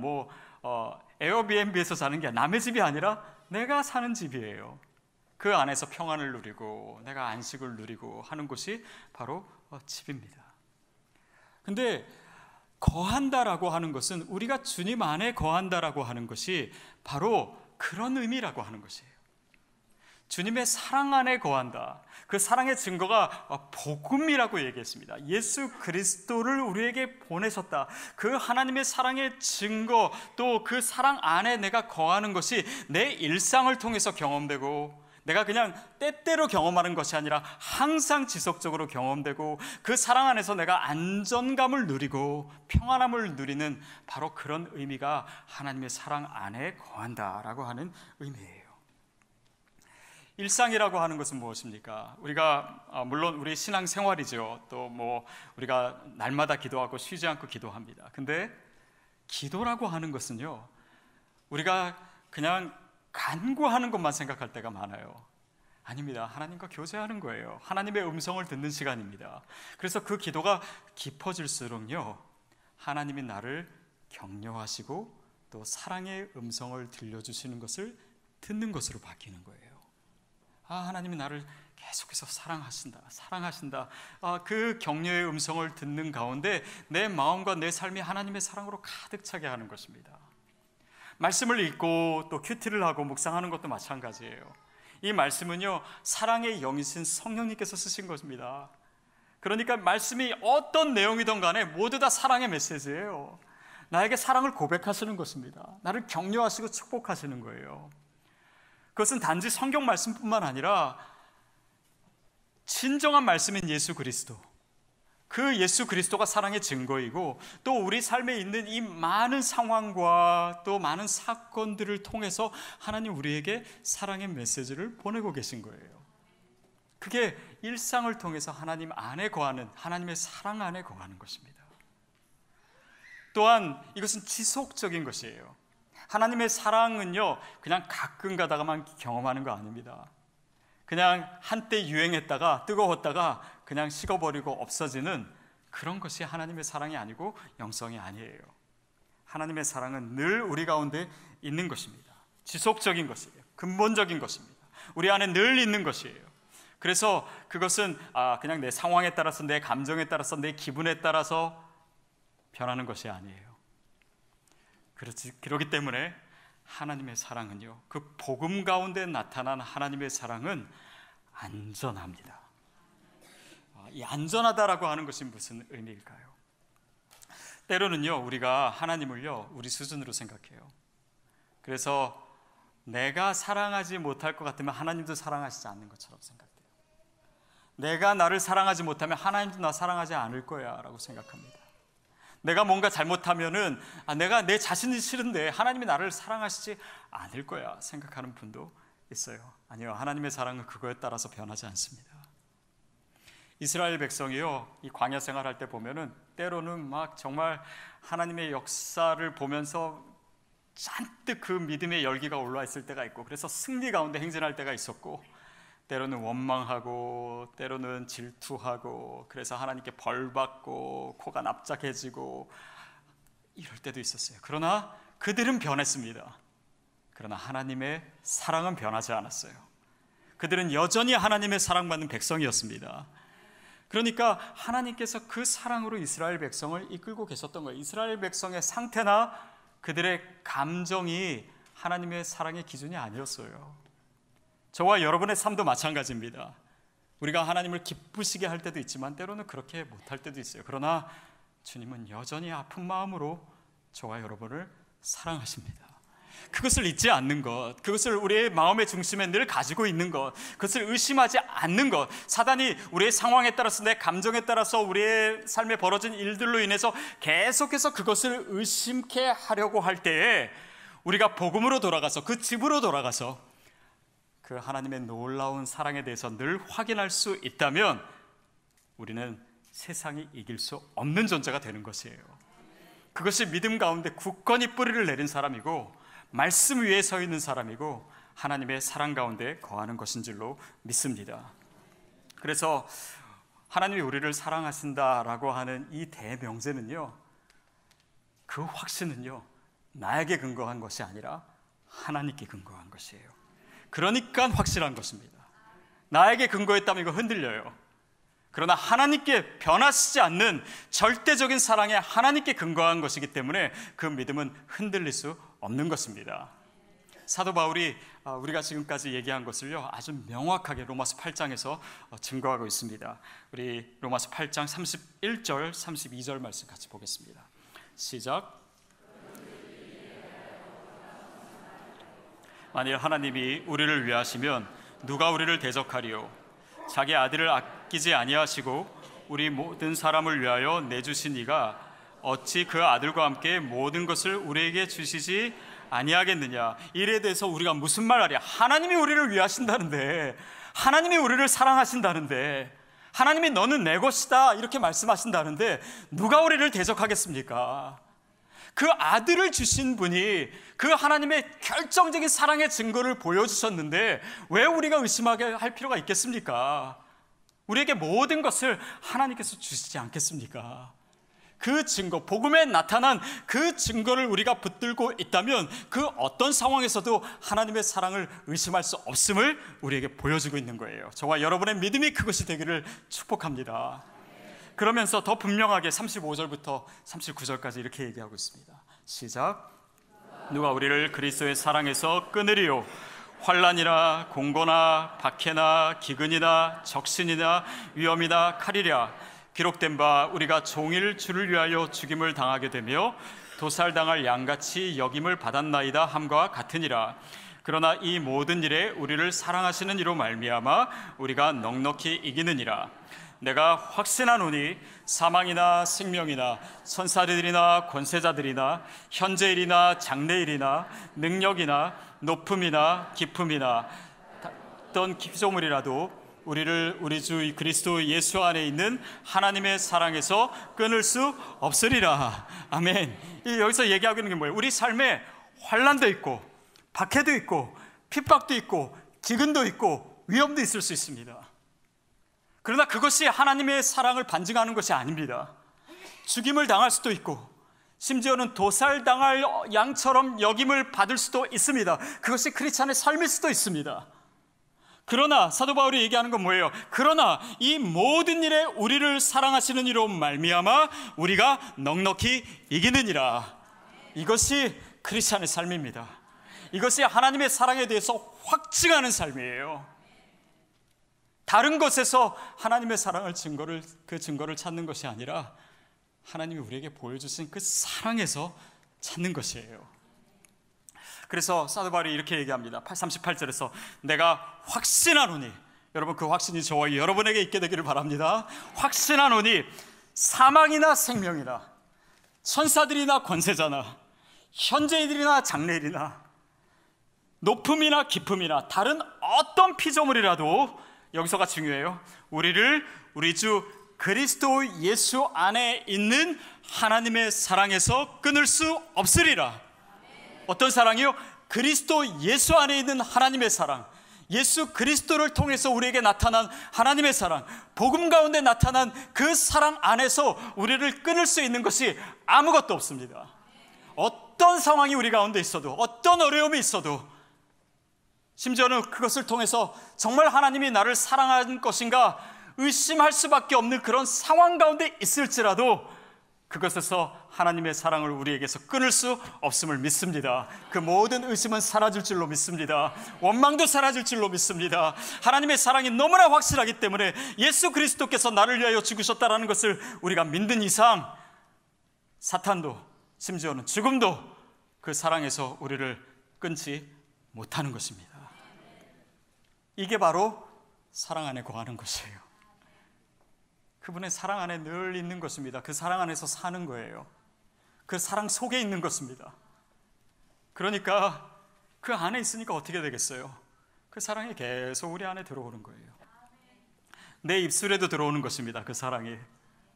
에어비앤비에서 자는 게 남의 집이 아니라 내가 사는 집이에요. 그 안에서 평안을 누리고 내가 안식을 누리고 하는 곳이 바로 집입니다. 근데 거한다라고 하는 것은, 우리가 주님 안에 거한다라고 하는 것이 바로 그런 의미라고 하는 것이에요. 주님의 사랑 안에 거한다. 그 사랑의 증거가 복음이라고 얘기했습니다. 예수 그리스도를 우리에게 보내셨다. 그 하나님의 사랑의 증거, 또 그 사랑 안에 내가 거하는 것이 내 일상을 통해서 경험되고, 내가 그냥 때때로 경험하는 것이 아니라 항상 지속적으로 경험되고, 그 사랑 안에서 내가 안전감을 누리고 평안함을 누리는 바로 그런 의미가 하나님의 사랑 안에 거한다라고 하는 의미예요. 일상이라고 하는 것은 무엇입니까? 우리가 물론 우리 신앙 생활이죠. 또 우리가 날마다 기도하고 쉬지 않고 기도합니다. 근데 기도라고 하는 것은요, 우리가 그냥 간구하는 것만 생각할 때가 많아요. 아닙니다. 하나님과 교제하는 거예요. 하나님의 음성을 듣는 시간입니다. 그래서 그 기도가 깊어질수록요, 하나님이 나를 격려하시고 또 사랑의 음성을 들려주시는 것을 듣는 것으로 바뀌는 거예요. 하나님이 나를 계속해서 사랑하신다. 그 격려의 음성을 듣는 가운데 내 마음과 내 삶이 하나님의 사랑으로 가득 차게 하는 것입니다. 말씀을 읽고 또 큐티를 하고 묵상하는 것도 마찬가지예요. 이 말씀은요, 사랑의 영이신 성령님께서 쓰신 것입니다. 그러니까 말씀이 어떤 내용이든 간에 모두 다 사랑의 메시지예요. 나에게 사랑을 고백하시는 것입니다. 나를 격려하시고 축복하시는 거예요. 그것은 단지 성경 말씀뿐만 아니라 진정한 말씀인 예수 그리스도, 그 예수 그리스도가 사랑의 증거이고, 또 우리 삶에 있는 이 많은 상황과 또 많은 사건들을 통해서 하나님 우리에게 사랑의 메시지를 보내고 계신 거예요. 그게 일상을 통해서 하나님 안에 거하는, 하나님의 사랑 안에 거하는 것입니다. 또한 이것은 지속적인 것이에요. 하나님의 사랑은요, 그냥 가끔 가다가만 경험하는 거 아닙니다. 그냥 한때 유행했다가 뜨거웠다가 그냥 식어버리고 없어지는 그런 것이 하나님의 사랑이 아니고 영성이 아니에요. 하나님의 사랑은 늘 우리 가운데 있는 것입니다. 지속적인 것이에요. 근본적인 것입니다. 우리 안에 늘 있는 것이에요. 그래서 그것은 그냥 내 상황에 따라서, 내 감정에 따라서, 내 기분에 따라서 변하는 것이 아니에요. 그렇기 때문에 하나님의 사랑은요, 그 복음 가운데 나타난 하나님의 사랑은 안전합니다. 이 안전하다라고 하는 것이 무슨 의미일까요? 때로는요, 우리가 하나님을요, 우리 수준으로 생각해요. 그래서 내가 사랑하지 못할 것 같으면 하나님도 사랑하시지 않는 것처럼 생각돼요. 내가 나를 사랑하지 못하면 하나님도 나 사랑하지 않을 거야 라고 생각합니다. 내가 뭔가 잘못하면은 내가 내 자신이 싫은데 하나님이 나를 사랑하시지 않을 거야 생각하는 분도 있어요. 아니요, 하나님의 사랑은 그거에 따라서 변하지 않습니다. 이스라엘 백성이요, 이 광야 생활할 때 보면은 때로는 막 정말 하나님의 역사를 보면서 잔뜩 그 믿음의 열기가 올라와 있을 때가 있고, 그래서 승리 가운데 행진할 때가 있었고, 때로는 원망하고 때로는 질투하고, 그래서 하나님께 벌받고 코가 납작해지고 이럴 때도 있었어요. 그러나 그들은 변했습니다. 그러나 하나님의 사랑은 변하지 않았어요. 그들은 여전히 하나님의 사랑받는 백성이었습니다. 그러니까 하나님께서 그 사랑으로 이스라엘 백성을 이끌고 계셨던 거예요. 이스라엘 백성의 상태나 그들의 감정이 하나님의 사랑의 기준이 아니었어요. 저와 여러분의 삶도 마찬가지입니다. 우리가 하나님을 기쁘시게 할 때도 있지만 때로는 그렇게 못할 때도 있어요. 그러나 주님은 여전히 아픈 마음으로 저와 여러분을 사랑하십니다. 그것을 잊지 않는 것, 그것을 우리의 마음의 중심에 늘 가지고 있는 것, 그것을 의심하지 않는 것, 사단이 우리의 상황에 따라서, 내 감정에 따라서, 우리의 삶에 벌어진 일들로 인해서 계속해서 그것을 의심케 하려고 할 때에 우리가 복음으로 돌아가서, 그 집으로 돌아가서 그 하나님의 놀라운 사랑에 대해서 늘 확인할 수 있다면 우리는 세상이 이길 수 없는 존재가 되는 것이에요. 그것이 믿음 가운데 굳건히 뿌리를 내린 사람이고, 말씀 위에 서 있는 사람이고, 하나님의 사랑 가운데 거하는 것인 줄로 믿습니다. 그래서 하나님이 우리를 사랑하신다라고 하는 이 대명제는요, 그 확신은요, 나에게 근거한 것이 아니라 하나님께 근거한 것이에요. 그러니까 확실한 것입니다. 나에게 근거했다면 이거 흔들려요. 그러나 하나님께 변하시지 않는 절대적인 사랑에 하나님께 근거한 것이기 때문에 그 믿음은 흔들릴 수 없는 것입니다. 사도 바울이 우리가 지금까지 얘기한 것을요, 아주 명확하게 로마서 8장에서 증거하고 있습니다. 우리 로마서 8장 31절 32절 말씀 같이 보겠습니다. 시작. 만일 하나님이 우리를 위하시면 누가 우리를 대적하리요? 자기 아들을 아끼지 아니하시고 우리 모든 사람을 위하여 내주신 이가 어찌 그 아들과 함께 모든 것을 우리에게 주시지 아니하겠느냐? 이에 대해서 우리가 무슨 말 하랴? 하나님이 우리를 위하신다는데, 하나님이 우리를 사랑하신다는데, 하나님이 너는 내 것이다 이렇게 말씀하신다는데 누가 우리를 대적하겠습니까? 그 아들을 주신 분이 그 하나님의 결정적인 사랑의 증거를 보여주셨는데 왜 우리가 의심하게 할 필요가 있겠습니까? 우리에게 모든 것을 하나님께서 주시지 않겠습니까? 그 증거, 복음에 나타난 그 증거를 우리가 붙들고 있다면 그 어떤 상황에서도 하나님의 사랑을 의심할 수 없음을 우리에게 보여주고 있는 거예요. 저와 여러분의 믿음이 그것이 되기를 축복합니다. 그러면서 더 분명하게 35절부터 39절까지 이렇게 얘기하고 있습니다. 시작. 누가 우리를 그리스도의 사랑에서 끊으리요? 환난이나 공고나 박해나 기근이나 적신이나 위험이나 칼이랴. 기록된 바 우리가 종일 주를 위하여 죽임을 당하게 되며 도살당할 양같이 여김을 받았나이다 함과 같으니라. 그러나 이 모든 일에 우리를 사랑하시는 이로 말미암아 우리가 넉넉히 이기느니라. 내가 확신하노니 사망이나 생명이나 천사들이나 권세자들이나 현재일이나 장래일이나 능력이나 높음이나 깊음이나 어떤 피조물이라도 우리를 우리 주 그리스도 예수 안에 있는 하나님의 사랑에서 끊을 수 없으리라. 아멘. 여기서 얘기하고 있는 게 뭐예요? 우리 삶에 환난도 있고 박해도 있고 핍박도 있고 기근도 있고 위험도 있을 수 있습니다. 그러나 그것이 하나님의 사랑을 반증하는 것이 아닙니다. 죽임을 당할 수도 있고 심지어는 도살당할 양처럼 여김을 받을 수도 있습니다. 그것이 크리스찬의 삶일 수도 있습니다. 그러나 사도 바울이 얘기하는 건 뭐예요? 그러나 이 모든 일에 우리를 사랑하시는 이로 말미암아 우리가 넉넉히 이기느니라. 이것이 크리스찬의 삶입니다. 이것이 하나님의 사랑에 대해서 확증하는 삶이에요. 다른 것에서 하나님의 사랑을 그 증거를 찾는 것이 아니라 하나님이 우리에게 보여주신 그 사랑에서 찾는 것이에요. 그래서 사도 바울이 이렇게 얘기합니다. 38절에서 내가 확신하노니, 여러분 그 확신이 저와 여러분에게 있게 되기를 바랍니다. 확신하노니 사망이나 생명이나 천사들이나 권세자나 현재일이나 장래일이나 높음이나 깊음이나 다른 어떤 피조물이라도, 여기서가 중요해요, 우리를 우리 주 그리스도 예수 안에 있는 하나님의 사랑에서 끊을 수 없으리라. 어떤 사랑이요? 그리스도 예수 안에 있는 하나님의 사랑, 예수 그리스도를 통해서 우리에게 나타난 하나님의 사랑, 복음 가운데 나타난 그 사랑 안에서 우리를 끊을 수 있는 것이 아무것도 없습니다. 어떤 상황이 우리 가운데 있어도, 어떤 어려움이 있어도, 심지어는 그것을 통해서 정말 하나님이 나를 사랑하는 것인가 의심할 수밖에 없는 그런 상황 가운데 있을지라도 그것에서 하나님의 사랑을 우리에게서 끊을 수 없음을 믿습니다. 그 모든 의심은 사라질 줄로 믿습니다. 원망도 사라질 줄로 믿습니다. 하나님의 사랑이 너무나 확실하기 때문에 예수 그리스도께서 나를 위하여 죽으셨다는 것을 우리가 믿는 이상 사탄도, 심지어는 죽음도 그 사랑에서 우리를 끊지 못하는 것입니다. 이게 바로 사랑 안에 거하는 것이에요. 그분의 사랑 안에 늘 있는 것입니다. 그 사랑 안에서 사는 거예요. 그 사랑 속에 있는 것입니다. 그러니까 그 안에 있으니까 어떻게 되겠어요? 그 사랑이 계속 우리 안에 들어오는 거예요. 내 입술에도 들어오는 것입니다. 그 사랑이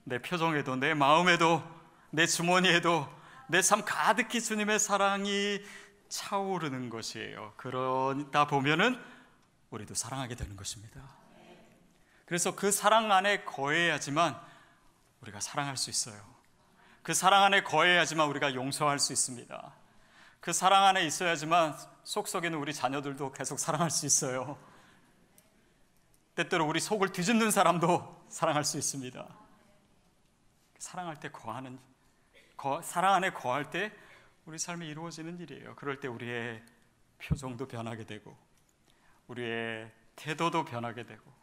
내 표정에도, 내 마음에도, 내 주머니에도, 내 삶 가득히 주님의 사랑이 차오르는 것이에요. 그러다 보면은 우리도 사랑하게 되는 것입니다. 그래서 그 사랑 안에 거해야지만 우리가 사랑할 수 있어요. 그 사랑 안에 거해야지만 우리가 용서할 수 있습니다. 그 사랑 안에 있어야지만 속속에는 우리 자녀들도 계속 사랑할 수 있어요. 때때로 우리 속을 뒤집는 사람도 사랑할 수 있습니다. 사랑할 때 사랑 안에 거할 때 우리 삶이 이루어지는 일이에요. 그럴 때 우리의 표정도 변하게 되고 우리의 태도도 변하게 되고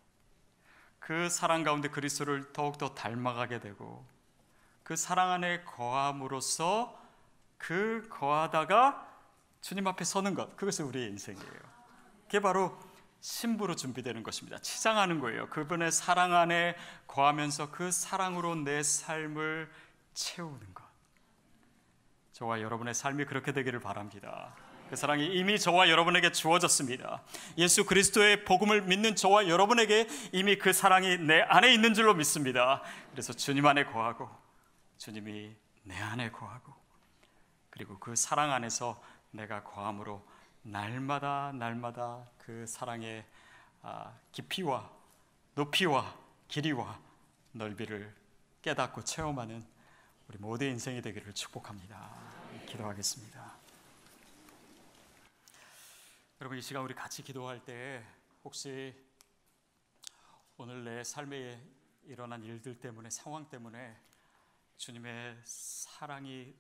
그 사랑 가운데 그리스도를 더욱더 닮아가게 되고 그 사랑 안에 거함으로써 그 거하다가 주님 앞에 서는 것, 그것이 우리의 인생이에요. 그게 바로 신부로 준비되는 것입니다. 치장하는 거예요. 그분의 사랑 안에 거하면서 그 사랑으로 내 삶을 채우는 것. 저와 여러분의 삶이 그렇게 되기를 바랍니다. 그 사랑이 이미 저와 여러분에게 주어졌습니다. 예수 그리스도의 복음을 믿는 저와 여러분에게 이미 그 사랑이 내 안에 있는 줄로 믿습니다. 그래서 주님 안에 거하고 주님이 내 안에 거하고 그리고 그 사랑 안에서 내가 거함으로 날마다 그 사랑의 깊이와 높이와 길이와 넓이를 깨닫고 체험하는 우리 모두의 인생이 되기를 축복합니다. 기도하겠습니다. 여러분, 이 시간 우리 같이 기도할 때 혹시 오늘 내 삶에 일어난 일들 때문에, 상황 때문에 주님의 사랑이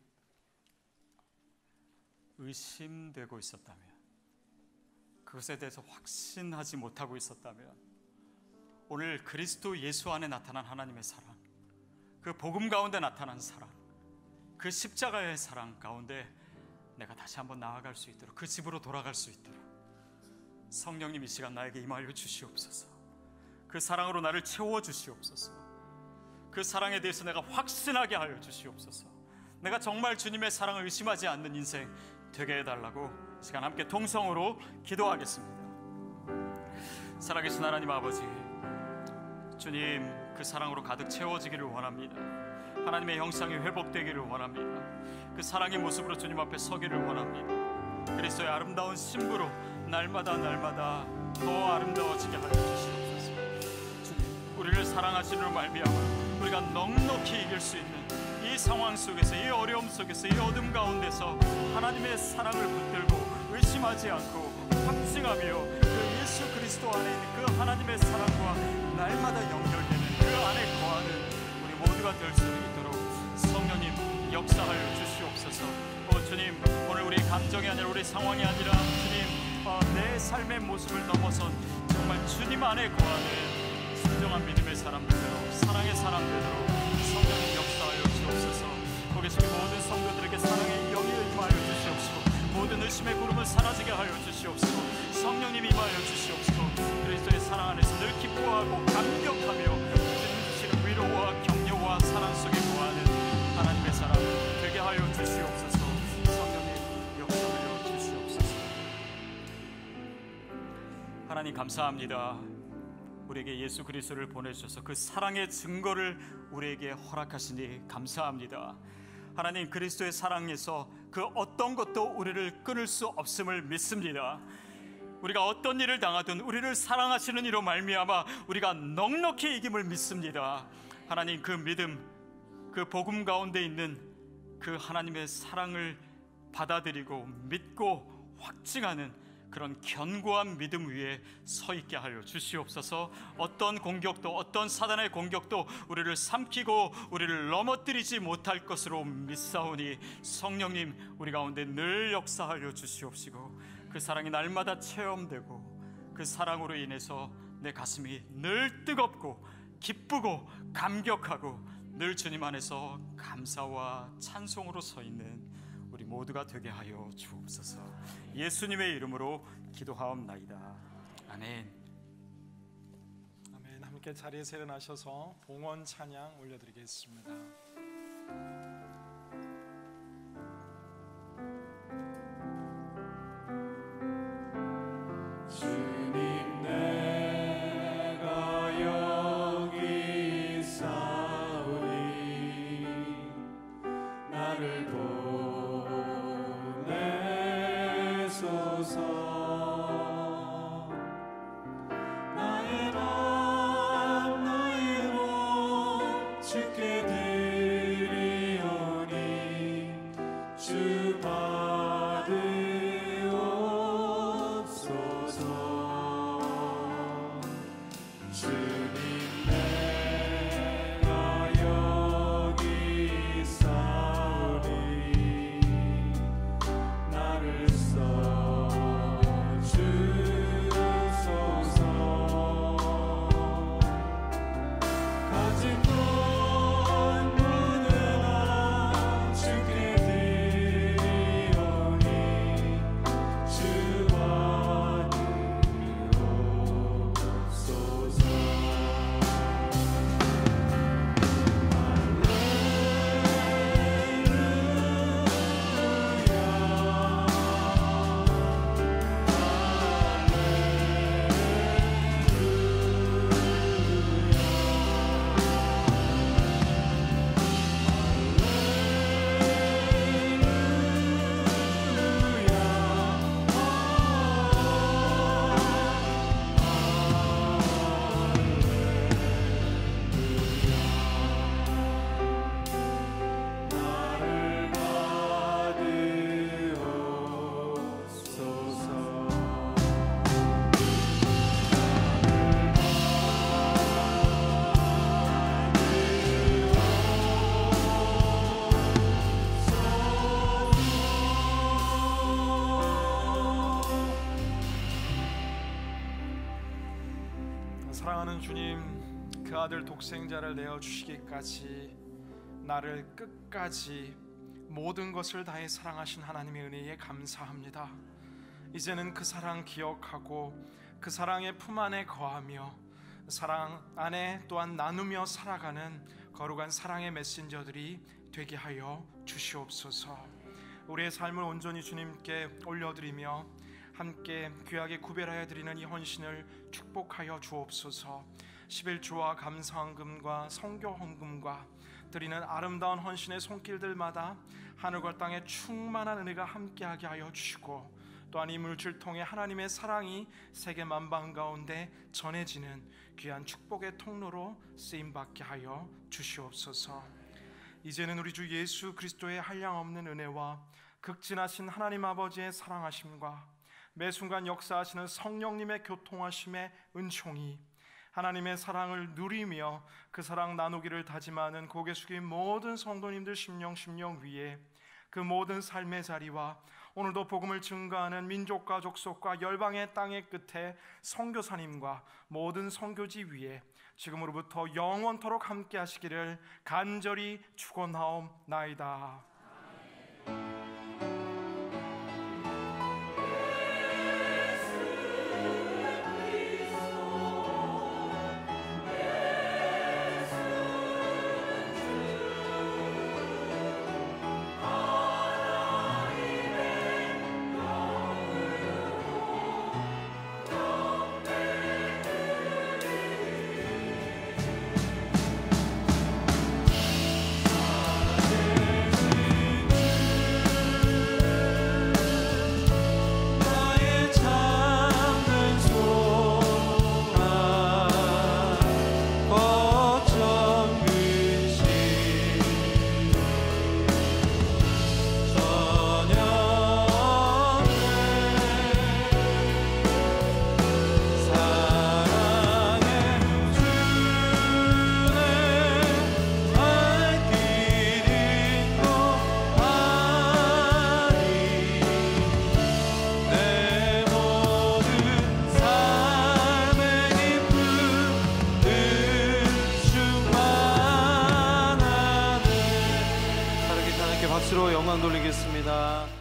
의심되고 있었다면, 그것에 대해서 확신하지 못하고 있었다면, 오늘 그리스도 예수 안에 나타난 하나님의 사랑, 그 복음 가운데 나타난 사랑, 그 십자가의 사랑 가운데 내가 다시 한번 나아갈 수 있도록, 그 집으로 돌아갈 수 있도록 성령님 이 시간 나에게 임하여 주시옵소서. 그 사랑으로 나를 채워 주시옵소서. 그 사랑에 대해서 내가 확신하게 하여 주시옵소서. 내가 정말 주님의 사랑을 의심하지 않는 인생 되게 해달라고 시간 함께 통성으로 기도하겠습니다. 살아계신 하나님 아버지, 주님 그 사랑으로 가득 채워지기를 원합니다. 하나님의 형상이 회복되기를 원합니다. 그 사랑의 모습으로 주님 앞에 서기를 원합니다. 그리스도의 아름다운 신부로 날마다 더 아름다워지게 하여 주시옵소서. 주님, 우리를 사랑하시는 말미암아 우리가 넉넉히 이길 수 있는 이 이 상황 속에서, 이 어려움 속에서, 이 어둠 가운데서 하나님의 사랑을 붙들고 의심하지 않고 확증하며 그 예수 그리스도 안에 있는 그 하나님의 사랑과 날마다 연결되는 그 안에 거하는 우리 모두가 될 수 있도록 성령님 역사하여 주시옵소서. 주님, 오늘 우리 감정이 아니라, 우리 상황이 아니라 주님, 내 삶의 모습을 넘어선 정말 주님 안에 거하는 진정한 믿음의 사람들로, 사랑의 사람들로 성령님 역사하여 주옵소서. 거기 계신 모든 성도들에게 사랑의 영이 임하여 주시옵시고, 모든 의심의 구름을 사라지게 하여 주시옵시고, 성령님 임하여 주시옵시고, 그리스도의 사랑 안에서 늘 기뻐하고 감격하며 주님 주시는 위로와 격려와 사랑 속에 거하는 하나님의 사람 되게 하여 주시옵소서. 성령님 역사하여 주시옵소서. 하나님 감사합니다. 우리에게 예수 그리스도를 보내주셔서 그 사랑의 증거를 우리에게 허락하시니 감사합니다. 하나님, 그리스도의 사랑에서 그 어떤 것도 우리를 끊을 수 없음을 믿습니다. 우리가 어떤 일을 당하든 우리를 사랑하시는 이로 말미암아 우리가 넉넉히 이김을 믿습니다. 하나님, 그 믿음, 그 복음 가운데 있는 그 하나님의 사랑을 받아들이고 믿고 확증하는 그런 견고한 믿음 위에 서 있게 하여 주시옵소서. 어떤 공격도, 어떤 사단의 공격도 우리를 삼키고 우리를 넘어뜨리지 못할 것으로 믿사오니 성령님 우리 가운데 늘 역사하여 주시옵시고, 그 사랑이 날마다 체험되고 그 사랑으로 인해서 내 가슴이 늘 뜨겁고 기쁘고 감격하고 늘 주님 안에서 감사와 찬송으로 서 있는 우리 모두가 되게 하여 주옵소서. 예수님의 이름으로 기도하옵나이다. 아멘. 아멘. 함께 자리에서 일어나셔서 봉헌 찬양 올려드리겠습니다. 주님, 내가 여기 있사오니 나를 보내소서. 나의 맘 나의 몸 주께 드리오니 주 받으옵소서. 주님, 내가 여기 있사오니 나를 써주소서. 가진 것 모두 다 주께 드리오니 주 받으옵소서. 나를 받으옵소서. 사랑하는 주님, 그 아들 독생자를 내어주시기까지 나를 끝까지 모든 것을 다해 사랑하신 하나님의 은혜에 감사합니다. 이제는 그 사랑 기억하고 그 사랑의 품 안에 거하며 사랑 안에 또한 나누며 살아가는 거룩한 사랑의 메신저들이 되게 하여 주시옵소서. 우리의 삶을 온전히 주님께 올려드리며 함께 귀하게 구별하여 드리는 이 헌신을 축복하여 주옵소서. 11조와 감사헌금과 성교헌금과 드리는 아름다운 헌신의 손길들마다 하늘과 땅의 충만한 은혜가 함께하게 하여 주시고, 또한 이 물질 통해 하나님의 사랑이 세계 만방 가운데 전해지는 귀한 축복의 통로로 쓰임받게 하여 주시옵소서. 이제는 우리 주 예수 그리스도의 한량없는 은혜와 극진하신 하나님 아버지의 사랑하심과 매 순간 역사하시는 성령님의 교통하심의 은총이 하나님의 사랑을 누리며 그 사랑 나누기를 다짐하는 고개 숙인 모든 성도님들 심령 위에 그 모든 삶의 자리와 오늘도 복음을 증거하는 민족과 족속과 열방의 땅의 끝에 선교사님과 모든 선교지 위에 지금으로부터 영원토록 함께 하시기를 간절히 축원하옵나이다. 박수로 영광 돌리겠습니다.